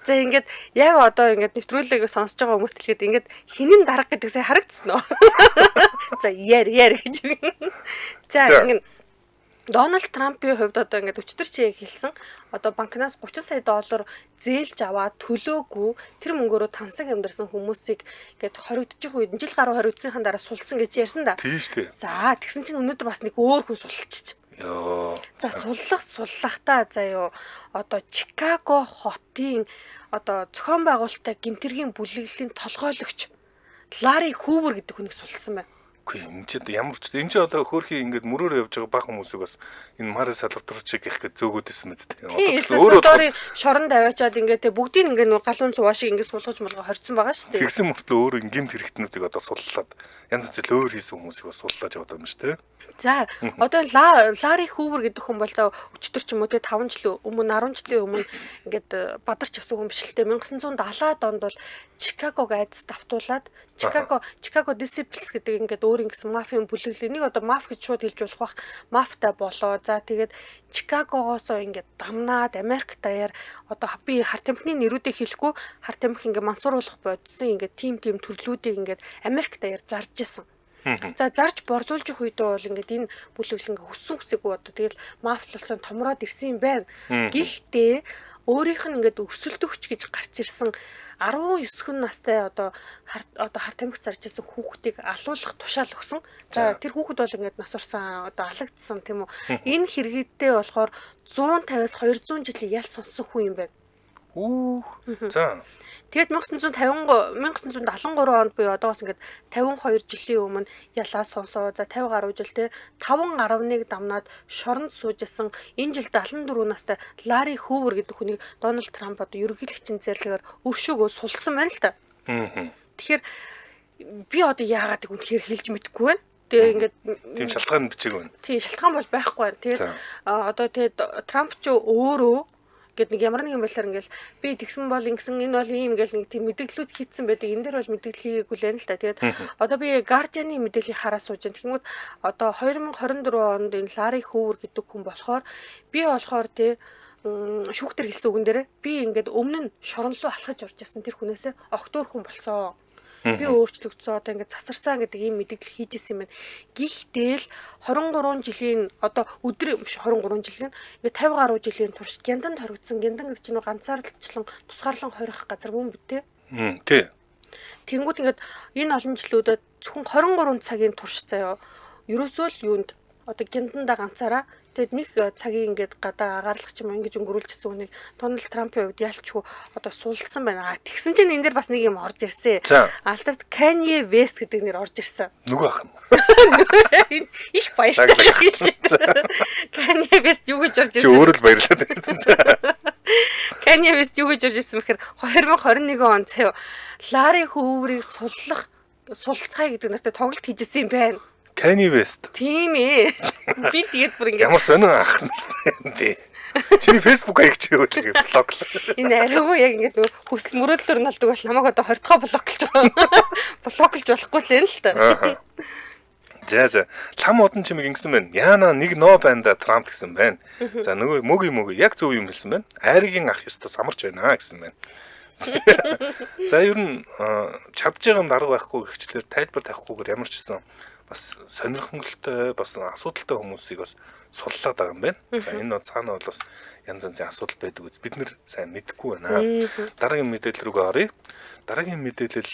B: За ингээд яг одоо ингээд нэвтрүүлгийг сонсож байгаа хүмүүст хэлэхэд ингээд хинэн дарга гэдэг сая харагдсан уу? За яар гэж. За ингээд Дональд Трампын хувьд одоо ингээд өчтөр чи яг хэлсэн одоо банкнаас 30 сая доллар зээлж аваад төлөөгүй тэр мөнгөөрөө тансаг амьдарсан хүмүүсийг ингээд хоригдчих үед жил гаруй хоригдсныхан дараа сулсан гэж ярьсан да.
A: Тийм шүү дээ.
B: За тэгсэн чинь өнөөдөр бас нэг өөр хүн сулчихж.
A: Йоо.
B: За суллахтаа заяо одоо Чикаго хотын одоо зохион байгуулалттай гэмтэргийн бүлэглэлийн толгойлогч Ларри Хувер гэдэг хүнийг сулсан байна.
A: Үгүй энэ ч ямар ч энэ ч одоо хөөрхий ингээд мөрөөр явж байгаа баг хүмүүсийг бас энэ Мари Салваторчиг гэх гээд зөөгөөдсөн мэт дээ.
B: Одоо өөрөө шорон даваачаад ингээд бүгдийг ингээд нэг галуун цуваа шиг ингээд суулгаж молгоо хорцсон байгаа шүү дээ.
A: Тэгсэн мөртлөө өөр гимт хэрэгтнүүдийг одоо суллаад янз янз өөр хийсэн хүмүүсийг бас суллааж яваад байгаа юм шүү дээ.
B: За одоо Лари Хүүвер гэдэг хүн бол за өчтөр ч юм уу те 5 жил өмнө 10 жилийн өмнө ингээд бадарч авсан хүн биш л те 1970-аад онд бол Чикагог айдас давтуулаад Чикаго Disciples гэдэг ингээд өөр ингэсэн мафийн бүлэглэл энийг одоо маф гэж шууд хэлж болох бах мафтай болоо. За тэгээд Чикагогоосоо ингээд дамнаад Америк даяар одоо би хар тамхины нэрүүдийг хэлэхгүй хар тамхи ингээд мансууруулах бодсон ингээд тим төрлүүдийг ингээд Америк даяар зарж исэн. За зарж борлуулж их үедээ бол ингээд энэ бүлэглэл ингээд хөссөн хүсээгүй одоо тэгэл мафлуулсан томроод ирсэн юм байна. Гэхдээ өөрийнх нь ингээд өрсөлдөгч гэж гарч ирсэн 19 хүн настай одоо хар тамхи зарж ирсэн хүүхдийг алуулах тушаал өгсөн. За тэр хүүхэд бол ингээд нас орсон одоо алагдсан тийм үү. Энэ хэрэгэдтэй болохоор 150-аас 200 жилийн ял сонссон хүн юм байна.
A: За
B: тэгээд 1973 онд буюу одоогоос ингээд 52 жилийн өмнө ялаа сонсоо. За 50 гаруй жил те 5.1 дамнаад шоронд суужсэн энэ жилд 74 настай Лари Хүүвер гэдэг хүнийг Дональд Трамп одоо ерөнхийлөгчийн зэрлэгээр өршөөгөө сулсан байна л да. Тэгэхээр би одоо яагаад гэх үнэхээр хэлж мэдэхгүй байна. Тэгээ ингээд
A: тийм шалтгаан бичээг байна.
B: Тийм шалтгаан бол байхгүй байна. Тэгээд одоо тэгээд Трамп ч өөрөө гэт нэг ямар нэгэн байдлаар ингээл би тэгсэн бол ингэсэн энэ бол ийм ингээл нэг тийм мэдээлэлүүд хийцэн байдаг. Энэ дээр бол мэдээлэл хийгээгүй л та. Тэгээд одоо би Guardian-ы мэдээллийг хараа сууж байна. Тэгмүүд одоо 2024 онд энэ Лари Хүүвер гэдэг хүн болохоор би болохоор тий шүүхтэр хэлсэн үгэн дээрээ би ингээд өмнө нь шоронлоо алхаж орж ирсэн тэр хүнээсээ огтур хүн болсон. Би өөрчлөгдсөн одоо ингээд засарсан гэдэг ийм мэдээлэл хийж исэн юм байна. Гэхдээ л 23 жилийн одоо өдөр 23 жилийн ингээд 50 гаруй жилийн турш гянданд хоригдсон гяндан гэж нэг ганцаардчлан тусгаарлан хорих газар бүм битээ.
A: Тий.
B: Тэнгүүд ингээд энэ олон жилүүдэд зөвхөн 23 цагийн турш заяа. Ерөөсөө л юунд одоо гяндандаа ганцаараа тэгэд нэг цагийн ингээд гадаа агаарлагч юм ингэж өнгөрүүлчихсэн үнийг Дональд Трампын хувьд ялчгүй одоо сулсан байна. Тэгсэн чинь энэ дээр бас нэг юм орж ирсэн. Альтерд Kanye West гэдэг нэр орж ирсэн.
A: Нөгөө ах юм.
B: Их баяртай хэлж. Kanye West юу гэж орж ирсэн?
A: Чи өөрөө л баярлаад байна.
B: Kanye West юу гэж орж ирсэн бэхээр 2021 он заяа Лари Хүүверийг сулцгаая гэдэг нартай тоглолт хийжсэн юм байна.
A: Kanye West.
B: Тийм ээ. Би тэгээд бүр ингэ
A: ямар сонин ах юм бэ? Чиний Facebook аяг чи юу гэдэг блоглоо.
B: Энэ арайгүй яг ингэ нөгөө хүсэл мөрөөдлөөр нь алдаг бол намайг одоо 20-тоо блоклж байгаа. Блоклж болохгүй л юм л та.
A: За лам одон чимэг ингэсэн байна. Яана нэг ноо байна да Трамп гэсэн байна. За нөгөө мөгийн яг зөв юм хэлсэн байна. Айргийн ах ёстой самарч байна гэсэн байна. За ер нь чадж байгаа юм дарга байхгүй гэхчлээр тайлбар тавихгүйгээр ямар ч гэсэн бас сонирхолтой бас асуудалтай хүмүүсийг бас суллаад байгаа юм байна. За энэ цаана бол бас янз янзын асуудал байдаг үз. Бид нэр сайн мэдэхгүй байна. Дараагийн мэдээлэл рүүгээ оръё. Дараагийн мэдээлэл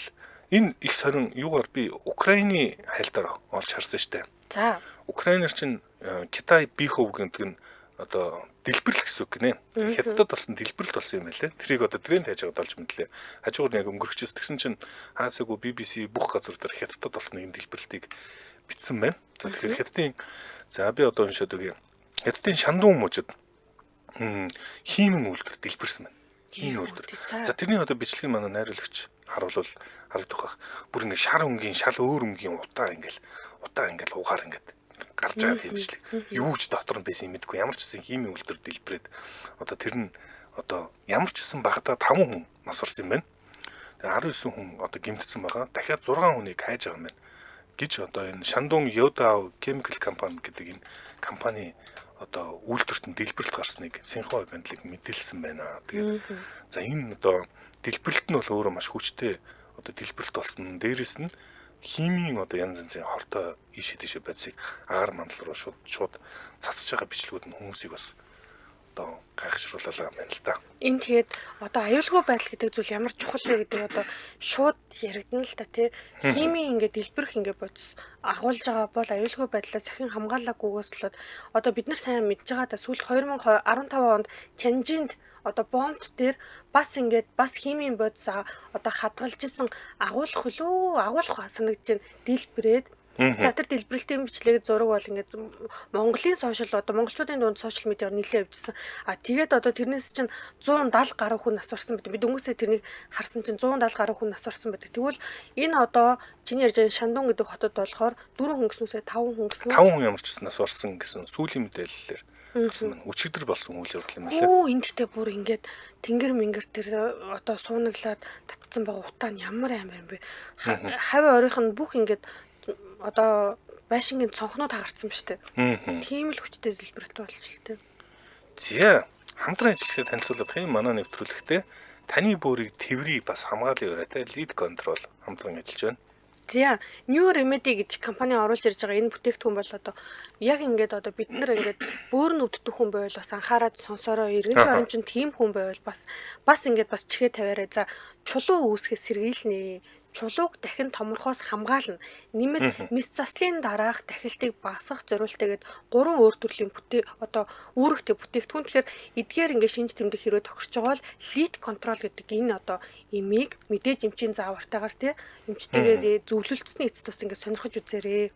A: энэ их сонин юугаар би Украины хайлтаар олж харсан штэ.
B: За
A: Украинаар чинь Китай бихов гэдэг нь одоо дэлбэрэл гэсэн үг гинэ. Хятадд болсон дэлбэрэлт болсон юм байлээ. Тэрийг одоо тренд хайж байгаад олж мэдлээ. Хажуугаар нь яг өнгөрөхчөөс тэгсэн чинь хаасаагүй BBC бүх газар дээр хятадд болсон нэг дэлбэрэлтийг бичсэн байна. За тэгэхээр хятадын за би одоо уншаад өгье. Хятадын шандуун мужид хиймэн үйлдвэр дэлбэрсэн байна. Хиймэн үйлдвэр. За тэрний одоо бичлэгийн манай найруулагч харуулвал харагдах байх. Бүр ингэ шар өнгийн шал өөр өнгийн утаа ингээл угаар ингээд гарч байгаа тийм бичлэг. Юу ч дотор нь байсан юм мэдгүй. Ямар ч гэсэн хиймэн үйлдвэр дэлбэрээд одоо тэр нь одоо ямар ч гэсэн багада 5 хүн нас орсон юм байна. Тэгээ 19 хүн одоо гэмтсэн байгаа. Дахиад 6 хүнийг хайж байгаа юм байна. Гэж одоо энэ Шандун Yoda Chemical Company гэдэг энэ компани одоо үйлдвэрт нь дэлбэрэлт гарсныг Синхуа агентлаг мэдээлсэн байна. Тэгээд за энэ одоо дэлбэрэлт нь бол өөрөө маш хүчтэй одоо дэлбэрэлт болсон. Дээрээс нь химийн одоо янз янзын хортой ийшээ тийшээ байцыг агаар мандал руу шууд цацж байгаа бичлэгүүд нь хүмүүсийг бас одоо гайхшрууллаа юм байна л да.
B: Энэ тэгээд одоо аюулгүй байдал гэдэг зүйл ямар чухал вэ гэдэг одоо шууд яригдана л та тий. Химийн ингээд дэлбэрэх ингээд бодис агуулж байгаа бол аюулгүй байдлаас захин хамгаалаагүйгээс л одоо бид нар сайн мэдж байгаа да сүүлд 2015 онд Тянжинд одоо бомбт дээр бас химийн бодис одоо хадгалж исэн агуулах санагдаж байна. Дэлбэрээд За тэр дэлбэрэлтийн бичлэг зураг бол ингээд Монголын сошиал одоо монголчуудын дунд сошиал медиагаар нэлээд явжсан. Тэгээд одоо тэрнээс чинь 170 гаруй хүн нас барсан байдаг. Бид өнгөөсөө тэрнийг харсан чинь 170 гаруй хүн нас барсан байдаг. Тэгвэл энэ одоо чиний ярьж байгаа Шандун гэдэг хотод болохоор 4 хүн гэснүүсээ 5 хүн гэсэн.
A: 5 хүн ямар ч нас орсон гэсэн сүүлийн мэдээллээр гарсан байна. Өчигдөр болсон үйл явдал юм байна лээ.
B: Оо энэ дэхтэй бүр ингээд тэнгэр мингэр тэр одоо суунаглаад татсан байгаа утаа нь ямар амар юм бэ? Хавь оройх нь бүх ингээд одоо байшингийн цонхнууд хагарсан ба штэ. Тийм л хүчтэй дэлбэрэлт болж л тээ.
A: За хамтран ажиллахыг танилцуулах юм манай нэвтрүүлэгтээ таны бөөрийг тэврий бас хамгаалын өрөөтэй лид контрол хамтран ажиллаж байна.
B: За New Remedy гэж компани оруулж ирж байгаа энэ бүтээгдэхүүн бол одоо яг ингээд одоо бид нар ингээд бөөр нүддэх хүн байвал бас анхаарад сонсороо иргэн тойрон чинь тийм хүн байвал бас ингээд бас чихээ тавиараа за чулуу үүсгэх сэргийлнэ. Чулууг дахин томорхоос хамгаална. Нэмээд мис заслын дараах дахилтыг басгах зориултайгээд 3 өөр төрлийн одоо үүрэгтэй бүтээгдэхүүн. Тэгэхээр эдгээр ингээд шинж тэмдэг хэрэг тохирч байгаа бол lead control гэдэг энэ одоо имийг мэдээж эмчийн заавартайгаар тий эмчтэйгээр зөвлөлдсөний эцэст бас ингээд сонирхож үзээрэй.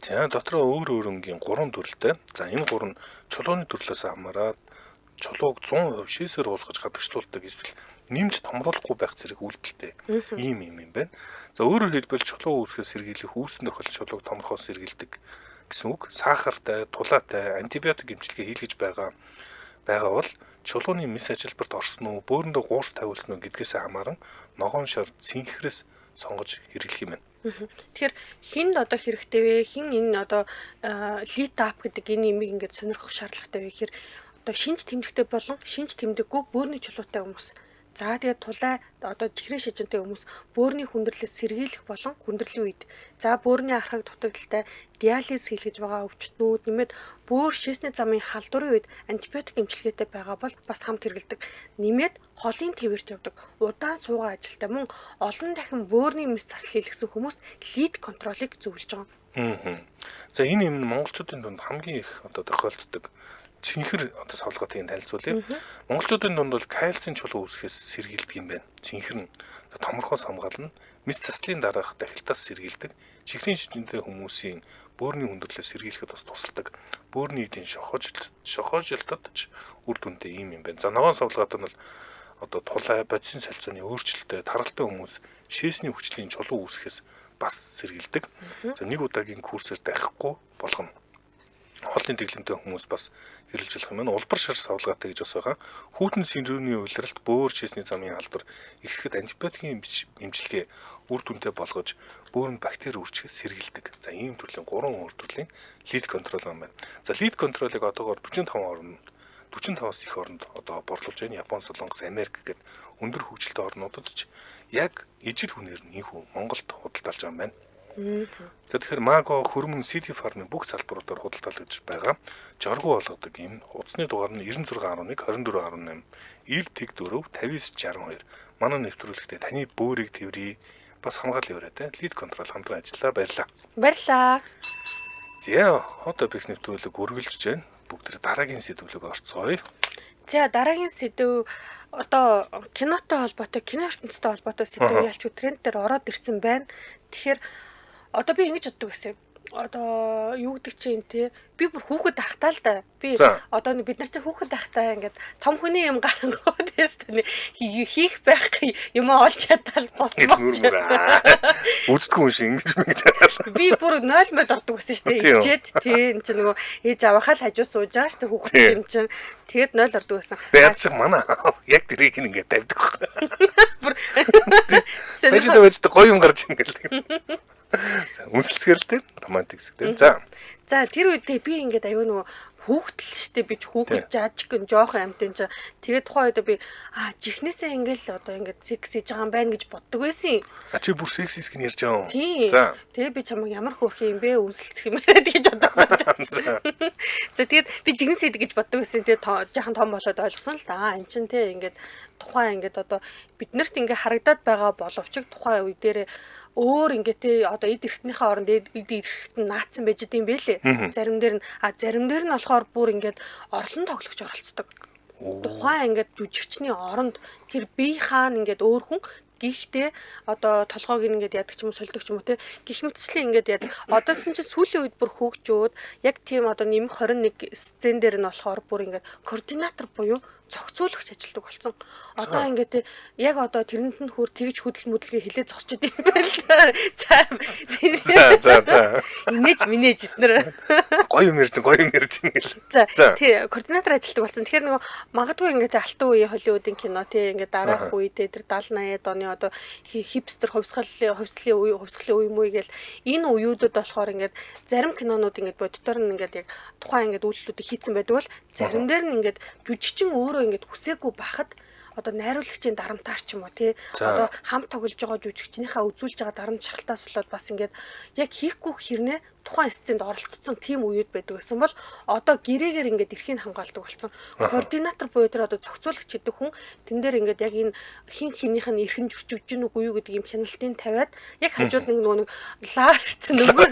A: За дотроо өөр өнгийн 3 төрөлтэй. За энэ 3 нь чулууны төрлөөс хамаарат чулууг 100% шээсээр уусгаж гадагшлуулдаг эсвэл нэмж томруулахгүй байх зэрэг үйлдэлтэй ийм юм байна. За өөрөөр хэлбэл чулуу үүсгээс сэргийлэх үүссэн тохиолдолд чулууг томорхоос сэргийлдэг гэсэн үг. Сахартай, тулаатай, антибиотик эмчилгээ хийлгэж байгаа бол чулууны мис ажилбарт орсон уу, бөөрөндөө гуурс тавиулсан уу гэдгээс хамааран ногоон шор цэнхрээс сонгож хэрэглэх юм байна.
B: Тэгэхээр хинд одоо хэрэгтэй вэ? Хин энэ одоо лит ап гэдэг энэ имийг ингээд сонирхох шаардлагатай вэ гэхээр одоо шинж тэмдэгтэй болон шинж тэмдэггүй бөөрийн чулуутай хүмүүс. За тэгээд тулай одоо чихрийн шижинтэй хүмүүс бөөрийн хүндрэлээс сэргийлэх болон хүндрэлийн үед за бөөрийн архаг дутагдaltaй диализ хийлгэж байгаа өвчтнүүд нэмээд бөөр шээсний замын халдварын үед антибиотик эмчилгээтэй байгаа бол бас хамт хэрэглэдэг. Нэмээд холын твэрт явдаг удаан суугаа ажилтай мөн олон дахин бөөрийн мис засал хийлгсэн хүмүүс лид контролыг зөвлөж байгаа.
A: За энэ юм монголчуудын дунд хамгийн их одоо тохиолддог цэнхэр одоо савлгаатай танилцуулъя. Монголчуудын дунд бол кальцийн чулуу үүсгэхээс сэргийлдэг юм байна. Цэнхэр нь томорхоос хамгаална, мис заслын дараах дахилтаас сэргийлдэг, чихрийн шижинтэй хүмүүсийн бөөрийн хүндрэлээс сэргийлэхэд бас тусалдаг. Бөөрийн эдийн шохожилтод ч үр дүнтэй юм байна. За ногоон савлгаад нь бол одоо тулай, бодисын солилцооны өөрчлөлтөд таргалтай хүмүүс шээсний хүчлийн чулуу үүсгэхээс бас сэргийлдэг. За нэг удаагийн курсээр дахихгүй болгоно. Хоолны дэглэмтэй хүмүүс бас хэрэглэж болох юм байна. Улбар шар савлгаатай гэж бас байгаа. Хүүтэн синдромны үйлрэлт бөөр шээсний замын халдвар ихсгэд антибиотикийн эмчилгээ үр дүнтэй болгож бөөрөнд бактери үржихээс сэргийлдэг. За ийм төрлийн 3 өөр төрлийн лид контрол юм байна. За лид контролыг одоогоор 45-аас их оронд одоо борлуулж байна. Япон, Солонгос, Америк гэдэг өндөр хөгжилтэй орнуудад ч яг ижил хүнээр нь ийхүү Монголд худалдаалж байгаа юм байна. За тэгэхээр Маго, Хөрмөн, City Farm-ын бүх салбаруудаар худалдаалж байгаа. Жоргуу болгодог юм. Хуудасны дугаар нь 9611 2418 9 4 5962. Манай нэвтрүүлэгтээ таны бөөрийг тэврий бас хамгаалын өрөөтэй лид контрол хамтран ажиллаа. Баярлалаа.
B: Баярлалаа.
A: За одоо бикс нэвтрүүлэг үргэлжлэж байна. Бүгд дараагийн сэдвүүг орцгоё.
B: За дараагийн сэдв одоо кинотой холбоотой, кино ертөнцтэй холбоотой сэдв ялч тренд дээр ороод ирсэн байна. Тэгэхээр одоо би ингэж боддог гэсэн. Одоо юу гэдэг чинь те би бүр хүүхэд тахтаа л да. Би одоо бид нар чинь хүүхэд тахтаа ингээд том хүний юм гарангууд тест хийх байх юм олж чадвал бос.
A: Үздэггүй хүн шиг ингэж мэгж хараа.
B: Би бүр 0 мөл ордог гэсэн шүү дээ. Ичээд тий энэ чинь нөгөө ээж авахаа л хажуу сууж байгаа шүү дээ хүүхэд юм чинь. Тэгээд 0 ордог гэсэн.
A: Яаж ч манай яг тэрийг ингээд тавьдаг баг.
B: Бүр
A: Сэжид гоё юм гарч ингээл. За үнсэлцгээр л дээ романтик хэсэг.
B: За тэр үедээ би ингээд аюу нөгөө хүүхдэл штэ би хүүхэд жаажиг гэн жоохон амтэн чи тэгээд тухайн үед би жихнээсээ ингээл одоо ингээд секс хийж байгаа юм байна гэж боддог байсан.
A: Чи бүр секс хийх нь ярьж байгаа
B: юм. За тэгээд би чамайг ямар хөөрхөн юм бэ үнсэлцэх юм яриад гэж бодсон. За тэгээд би жигнэсээ гэж боддог байсан. Тэгээд жоохон том болоод ойлгосон л да. Эн чин те ингээд тухайн ингээд одоо биднэрт ингээд харагдаад байгаа боловч тухайн үе дээр өөр ингээд те одоо эд эрхтнийхээ оронд эд эрхт нь наацсан байж идэм байлээ. Зарим дээр нь болохоор бүр ингээд орлон тоглогч оролцдог. Тухайн ингээд жүжигчний оронд тэр бие хаан ингээд өөр хүн Гэхдээ одоо толгойг ингээд яадаг ч юм уу сольдог ч юм уу те гих мэтчлэн ингээд яадаг. Одоосэн чинь сүүлийн үед бүр хөгжөөд яг тийм одоо нэмэх 21 сцен дээр нь болохоор бүр ингээд координатор буюу зохицуулагч ажилтдаг болсон. Одоо ингээд яг одоо тэрэнд нь хөр тэгж хөдөл мөдлөгийг хилээ зогсчод юм байна л да.
A: За.
B: Инээж минээж эднэр
A: Гоё юм ярьж ингээл.
B: За тий координатор ажилтдаг болсон. Тэгэхээр нөгөө магадгүй ингээд алтан үеийн Холливуудын кино тий ингээд дараах үедээ тэр 70 80-ад оны одоо хипстер хувьсгалын үе мүү гээл энэ үеүүдэд болохоор ингээд зарим кинонууд ингээд боддоор нь ингээд яг тухайн ингээд үйлдэлүүдийг хийцэн байдаг бол зарим дээр нь ингээд жүжигчин өөрөө ингээд хүсээгүй байхад одоо найруулагчийн дарамтаар ч юм уу тий одоо хамт тоглож байгаа жүжигчнийхээ үзүүлж байгаа дарамт шалтгаалтаас болоод бас ингээд яг хийхгүй хэрнээ тухайн сценд оролцсон тийм үед байдаг гэсэн бол одоо гэрээгээр ингээд эрхийг хамгаалдаг болсон. Координатор буюу тэр одоо зохицуулагч гэдэг хүн тэн дээр ингээд яг энэ хин хинийх нь эрхэн зөрчигж гин үгүй юу гэдэг юм хяналтын тавиад яг хажууд нэг лаарцсан нөгөө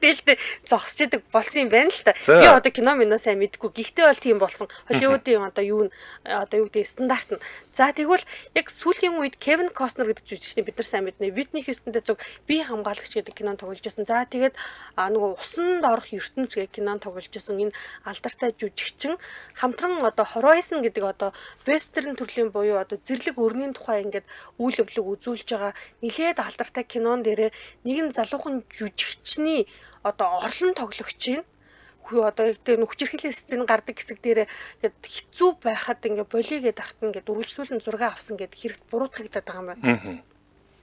B: дээлтэй зогсож идэг болсон юм байна л та. Би одоо кино минь сайн мэдгүй. Гэхдээ бол тийм болсон. Холливуудын одоо юу н одоо юу гэдэг стандарт нь. За тэгвэл яг сүүлийн үед Кевин Костнер гэдэг жүжигчний бид нар сайн мэднэ. Whitney Houston-тэй зөв бие хамгаалагч гэдэг кинон тоглож байсан. За тэгээд нөгөө усанд орох ертөнц гэх кинон тоглож байсан энэ алдартай жүжигчин хамтран одоо Horizon гэдэг одоо вестерн төрлийн буюу одоо зэрлэг өрнийн тухай ингээд үйл явдлыг үзүүлж байгаа нэлээд алдартай кинон дээрээ нэгэн залуухан жүжигчний одоо орлон тоглогчийн одоо яг тэр хүчирхийллийн сцен гардаг хэсэг дээр ингээд хэцүү байхад ингээд болигээд ахт ингээд үргэлжлүүлэн зураг авсан гэдэг хэрэгт буруутгагдаад байгаа юм байна.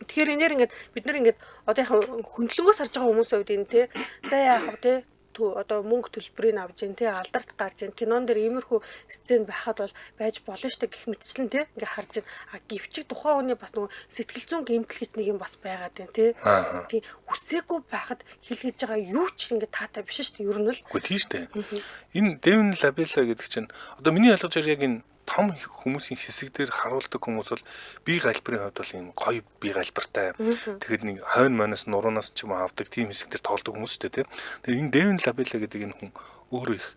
B: Тэгэхээр энээр ингээд бид нар ингээд одоо яг хөндлөнгөөс харж байгаа хүмүүсийн үед энэ те за яах вэ те одоо мөнгө төлбөрийг авж ин те алдарт гарч ин кинон дээр иймэрхүү сцен байхад бол байж болно штэ гэх мэтчлэн те ингээ харж ин гівчиг тухайн хүний бас нөгөө сэтгэл зүйн гэмтэл гэж нэг юм бас байгаад байна те тий хүсээгүй байхад хэлгэж байгаа юу ч ингээ таатай биш штэ ер нь л
A: үгүй тийм штэ энэ Дэвин Лабелла гэдэг чинь одоо миний ойлгож яг энэ том хүмүүсийн хэсэг дээр харуулдаг хүмүүс бол бие галбирын хувьд бол юм гоё бие галбиртай. Тэгэхэд нэг хойн манаас нуруунаас ч юм авдаг тийм хэсэг дээр тоглодог хүмүүс шүү дээ тийм. Тэгээ энэ Дэвин Лабелла гэдэг энэ хүн өөрөө их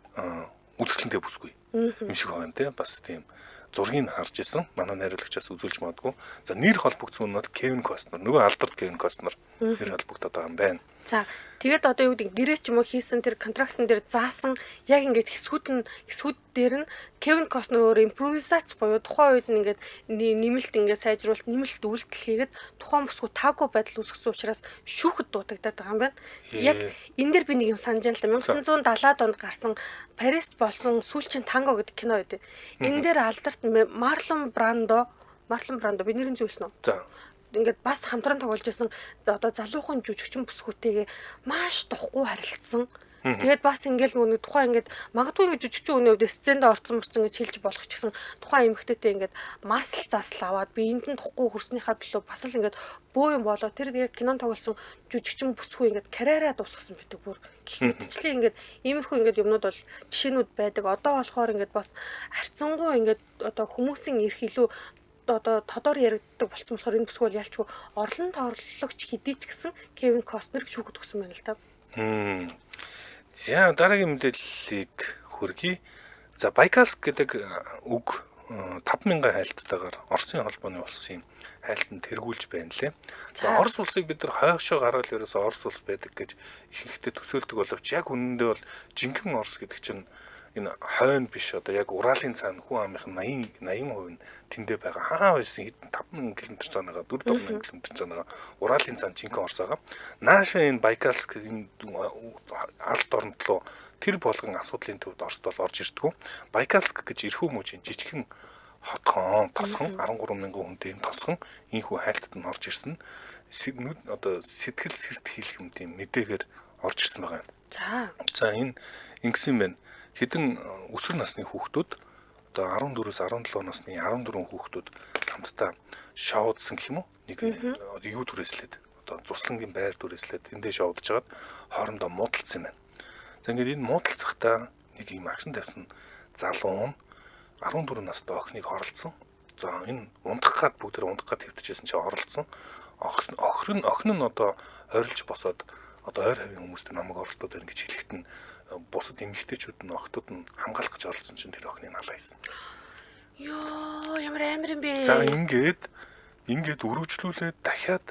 A: үзэсгэлэнтэй бүсгүй юм шиг байна тийм. Бас тийм зургийг харж исэн. Манай найруулагчаас үзүүлж магадгүй. За нэр холбогдсон нь бол Кевин Костнер. Нөгөө алдарт Кевин Костнер нэр холбогдоод байгаа юм байна.
B: За тэгээд одоо юу гэдэг гэрээ ч юм уу хийсэн тэр контрактын дээр заасан яг ингээд хэсгүүд дээр нь Кевин Костнер өөр импровизац буюу тухайн үед нь ингээд нэмэлт ингээд сайжруулалт нэмэлт үйлдэл хийгээд тухайн бүсгүй таагүй байдал үүсгэсэн учраас шүүхэд дуудагдаад байгаа юм байна. Яг энэ дээр би нэг юм санаж байна л да. 1970-аад онд гарсан Парист болсон сүүлчийн танго гэдэг кино үү. Энэ дээр алдарт Марлон Брандо би нэрэн зүйлсэн үү?
A: За
B: ингээд бас хамтран тоглож байсан одоо залуухан жүжигчин бүсгүүтэйгээ маш духгүй харилцсан. Тэгээд бас ингээд нөгөө тухайн ингээд магадгүй ингээд жүжигчин хүний хувьд сценд орцсон гэж хэлж болох ч гэсэн тухайн эмэгтэйтэй ингээд масл засал аваад би энд нь духгүй хөрснийхаа төлөө бас л ингээд бөө юм болоо тэр яг кинон тоглосон жүжигчин бүсгүй ингээд карьераа дуусгасан байдаг бүр гэх мэтчлэн ингээд иймэрхүү ингээд юмнууд бол жишээнүүд байдаг. Одоо болохоор ингээд бас харьцангуй ингээд одоо хүмүүсийн эрх илүү одоо тодор яригддаг болсон болохоор энэ бүсгүй ялчгүй орлон торлогч хэдий ч гэсэн Кевин Костнер шүүхэд өгсөн байна л та.
A: За дараагийн мэдээллийг хүргэе. За Байкалск гэдэг үг 5000 хайлттайгаар Оросын холбооны улсын хайлтанд тэргүүлж байна лээ. За Орос улсыг бид нар хойшоо гаргал ерөөсөө Орос улс байдаг гэж ихэнхдээ төсөөлдөг боловч яг үнэндээ бол жинхэнэ Орос гэдэг чинь энэ хойно биш одоо яг Уралын цаана хүн амынх нь 80% нь тэндээ байгаа. Хаа байсан хэдэн 5000 км цаанаага 4-5000 км цаанаага Уралын цаана жинхэнэ Орос байгаа. Нааша энэ Байкалск энэ алс дорнод руу тэр болгон асуудлын төвд Оросд бол орж ирдгүү. Байкалск гэж эрхүү мужийн жижигхэн хотхон тосхон 13000 хүнтэй энэ тосхон ийхүү хайлтад нь орж ирсэн. Одоо сэтгэл сэрт хийх юм тийм мэдээгээр орж ирсэн байгаа юм. За энэ ингэсэн байна. Хэдэн өсвөр насны хүүхдүүд одоо 14-өөс 17 насны 14 хүүхдүүд хамтдаа шоудсан гэх юм уу? Нэг юу түрээслээд одоо цуслангийн байр түрээслээд эндээ шоудж хагаад хоорондоо муудалцсан юм байна. За ингээд энэ муудалцахдаа нэг юм агсан тавьсан залуу нь 14 настай охиныг хорлцсон. За энэ ундах гад бүгд ундах гад хэвтчихсэн чинь оролцсон. Охин нь одоо ойрлж босоод одоо ойр хавийн хүмүүстэй намайг оролдоод байна гэж хэлэхэд нь бусад эмэгтэйчүүд нь охтууд нь хамгаалах гэж оролцсон чинь тэр охиныг алаа хийсэн.
B: Йоо ямар амар юм бэ.
A: За ингээд ингээд өргөжлүүлээд дахиад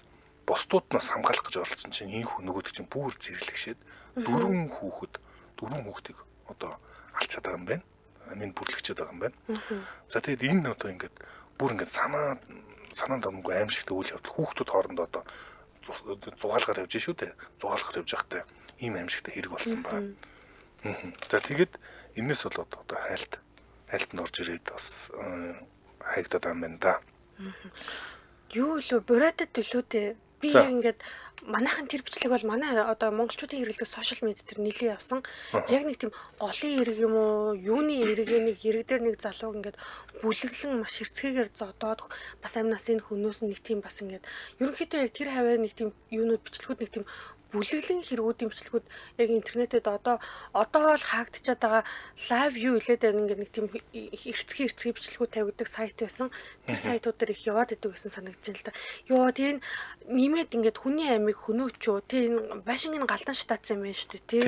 A: бусдууднаас хамгаалах гэж оролцсон чинь энэ нөгөөд чинь бүр зэрлэгшээд дөрвөн хүүхдийг одоо алж чадаа юм байна. Амин бүрлэгчээд байгаа юм байна. За тэгээд энэ одоо ингээд бүр ингээд санаанд омгүй аимшигтэй үйл явдал хүүхдүүд хоорондоо одоо зугаалгаар явж шүү дээ. Зугаалгаар явж байхдаа ийм аимшигтэй хэрэг болсон байна. За тэгээд энэс болоод одоо хайлтанд орж ирээд бас хайгдаад байгаа юм байна да.
B: Юу илүү буратад илүү дээ. Би ингээд манайхан тэр бичлэг бол манай одоо монголчуудын хэрэглэдэг сошиал медиа тэр нэлээд явсан. Яг нэг тийм голын хэрэг юм уу, юуны хэрэг дээр нэг залуу ингээд бүлэглэн маш хэрцгийгээр зодоод бас амнаас энэ хөнөөс нэг тийм бас ингээд ерөнхийдөө яг тэр хаваа нэг тийм юунууд бичлэгүүд нэг тийм бүлэглэн хэрэгүүдийн бичлэгүүд яг интернетэд одоо бол хаагдчихад байгаа лайв юу илээд байна ингээд нэг тийм эрцгий бичлэгүүд тавигддаг сайт байсан. Тэр сайтууд дээр их яваад идэв гэсэн санагдаж байна л да. Йоо тийм нэмээд ингээд хүний амийг хөнөөчөө тийм Вашингтон галдан штатсан юм байна шүү дээ тий.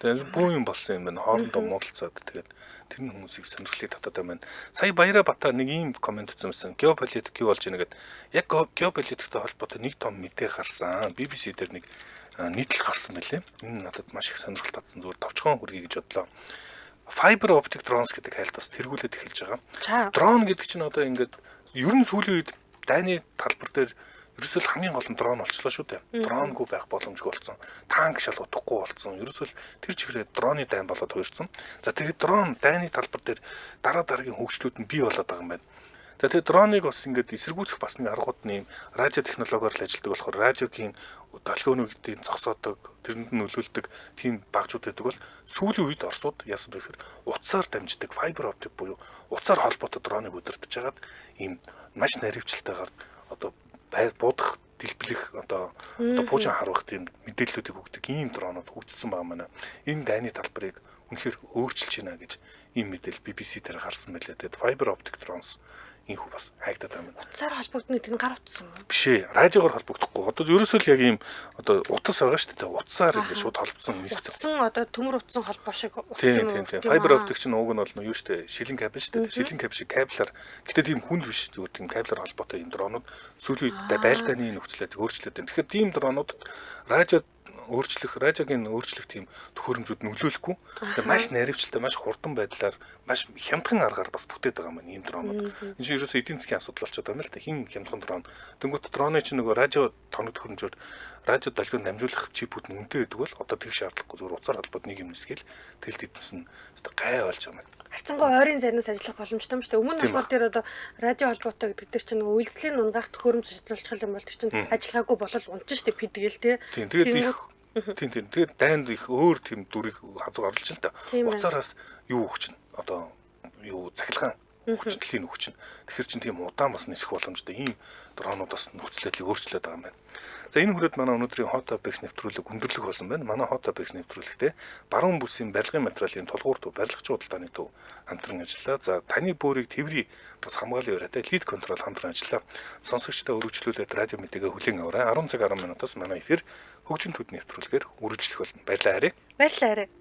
A: Тэгээд бүү юм болсон юм байна. Хоорондоо муудалцаад тэгээд тэр нь хүмүүсийг сонирхлыг татаад байна. Сая Баяра Батар нэг ийм комент өгсөн. Геополитик юу болж байна гэдэг. Яг геополитиктэй холбоотой нэг том мэдээ гарсан. BBC дээр нэг нийтлэл гарсан байлээ. Энэ надад маш их сонирхол татсан зүгээр товчхон хүргэе гэж бодлоо. Fiber optic drones гэдэг хайлт бас тэргүүлээд эхэлж байгаа. Дрон гэдэг чинь одоо ингээд ер нь сүүлийн үед дайны талбар дээр ерөөсөө хамгийн гол нь дрон болчихлоо шүү дээ. Дронгүй байх боломжгүй болсон. Танк шал утгагүй болсон. Ерөөсөө тэр чигээрээ дроны дайн болоод хуурсан. За тэгээд дрон дайны талбар дээр дараа дараагийн хөгжлүүд нь бий болоод байгаа юм байна. За тэгээд дроныг бас ингээд эсэргүүцэх бас нэг аргууд нь радио технологиор л ажилладаг болохоор радиогийн долгионуудын зогсоодог, тэрэнд нь нөлөөлдөг тийм багжууд байдаг бол сүүлийн үед Оросууд яасан бэ гэхээр утсаар дамждаг fiber optic буюу утсаар холбоотой дроныг удирдах жагаад ийм маш наривчлалтайгаар одоо буудах дэлбэлэх одоо буужин харуулах тийм мэдээллүүдийг өгдөг ийм дронууд хөгжсөн байгаа маа. Энэ дайны талбарыг үнэхээр өөрчилж байна гэж ийм мэдээлэл BBC дээр гарсан байлээ. Тэгээд fiber optic drones инхүү бас хайгдаад байна.
B: Утсаар холбогдно гэдэг нь гар утсан юм.
A: Биш ээ, радиогоор холбогдохгүй. Одоо ерөөсөө л яг ийм одоо утас байгаа шүү дээ. Утсаар ингэ шууд холбосон нийс.
B: Утсан одоо төмөр утсан холбоо шиг утсан.
A: Тийм. Fiber optic чинь уг нь бол юу шүү дээ? Шилэн кабель шүү дээ. Шилэн кабель шиг кабелаар гэтээ тийм хүнд биш зүгээр тийм кабелаар холбоотой ийм дронууд сүүлийн үед байлдааны нөхцөлөд өөрчлөлт байна. Тэгэхээр тийм дронууд радиогийн өөрчлөх тийм төхөөрөмжүүд нөлөөлөхгүй. Тэгээд маш наривчлалтай, маш хурдан байдлаар, маш хямдхан аргаар бас бүтээд байгаа маань ийм дронууд. Энэ чинь ерөөсөө эдийн засгийн асуудал болчиход байгаа юм л да. Хин хямдхан дрон. Тэнгүүт дроны чинь нөгөө радио тоног төхөөрөмжөөр радио долгионд дамжуулах чипүүд нь үнэтэй байдаг бол одоо тэг шаардлагагүй зүгээр утсаар холбоод нэг юм нисгээл тэгэл тэднээс нь гай болж байгаа юм.
B: Харцангуй ойрын зайнаас ажиллах боломжтой юм шүү дээ. Өмнө нь болохоор тэр одоо радио холбоотой гэдэг дээр чинь нөгөө үйлчлэлийн унгаах төхөөрөмж ажиллуулах юм бол тэр чинь ажиллагаагүй болол унтж штэ пидгэл тий.
A: Тэгээд дайнд их өөр тийм дүрийг оруулж л да. Уцаараас юу өгч нь одоо юу цахилгаан хүчтэлийн өгч нь. Тэгэхээр чин тийм удаан бас нисэх боломжтой ийм дронуудаас нөхцөлөдлийг өөрчлөөд байгаа юм байна. За энэ хүрээд манай өнөөдрийн Hot Topics нэвтрүүлэг өндөрлөг болсон байна. Манай Hot Topics нэвтрүүлэгтээ баруун бүсийн барилгын материалын тулгуур төв, барилгач худалдааны төв хамтран ажиллаа. За таны бөөрийг тэврий бас хамгаалын өрөөтэй лид контрол хамтран ажиллаа. Сонсогчдоо өргөжлүүлээд радио мэдээгээ хүлээн аваарай. 10 цаг 10 минутаас манай эфир хөгжин төд нэвтрүүлгээр үргэлжлэх болно. Баярлалаа.
B: Баярлалаа.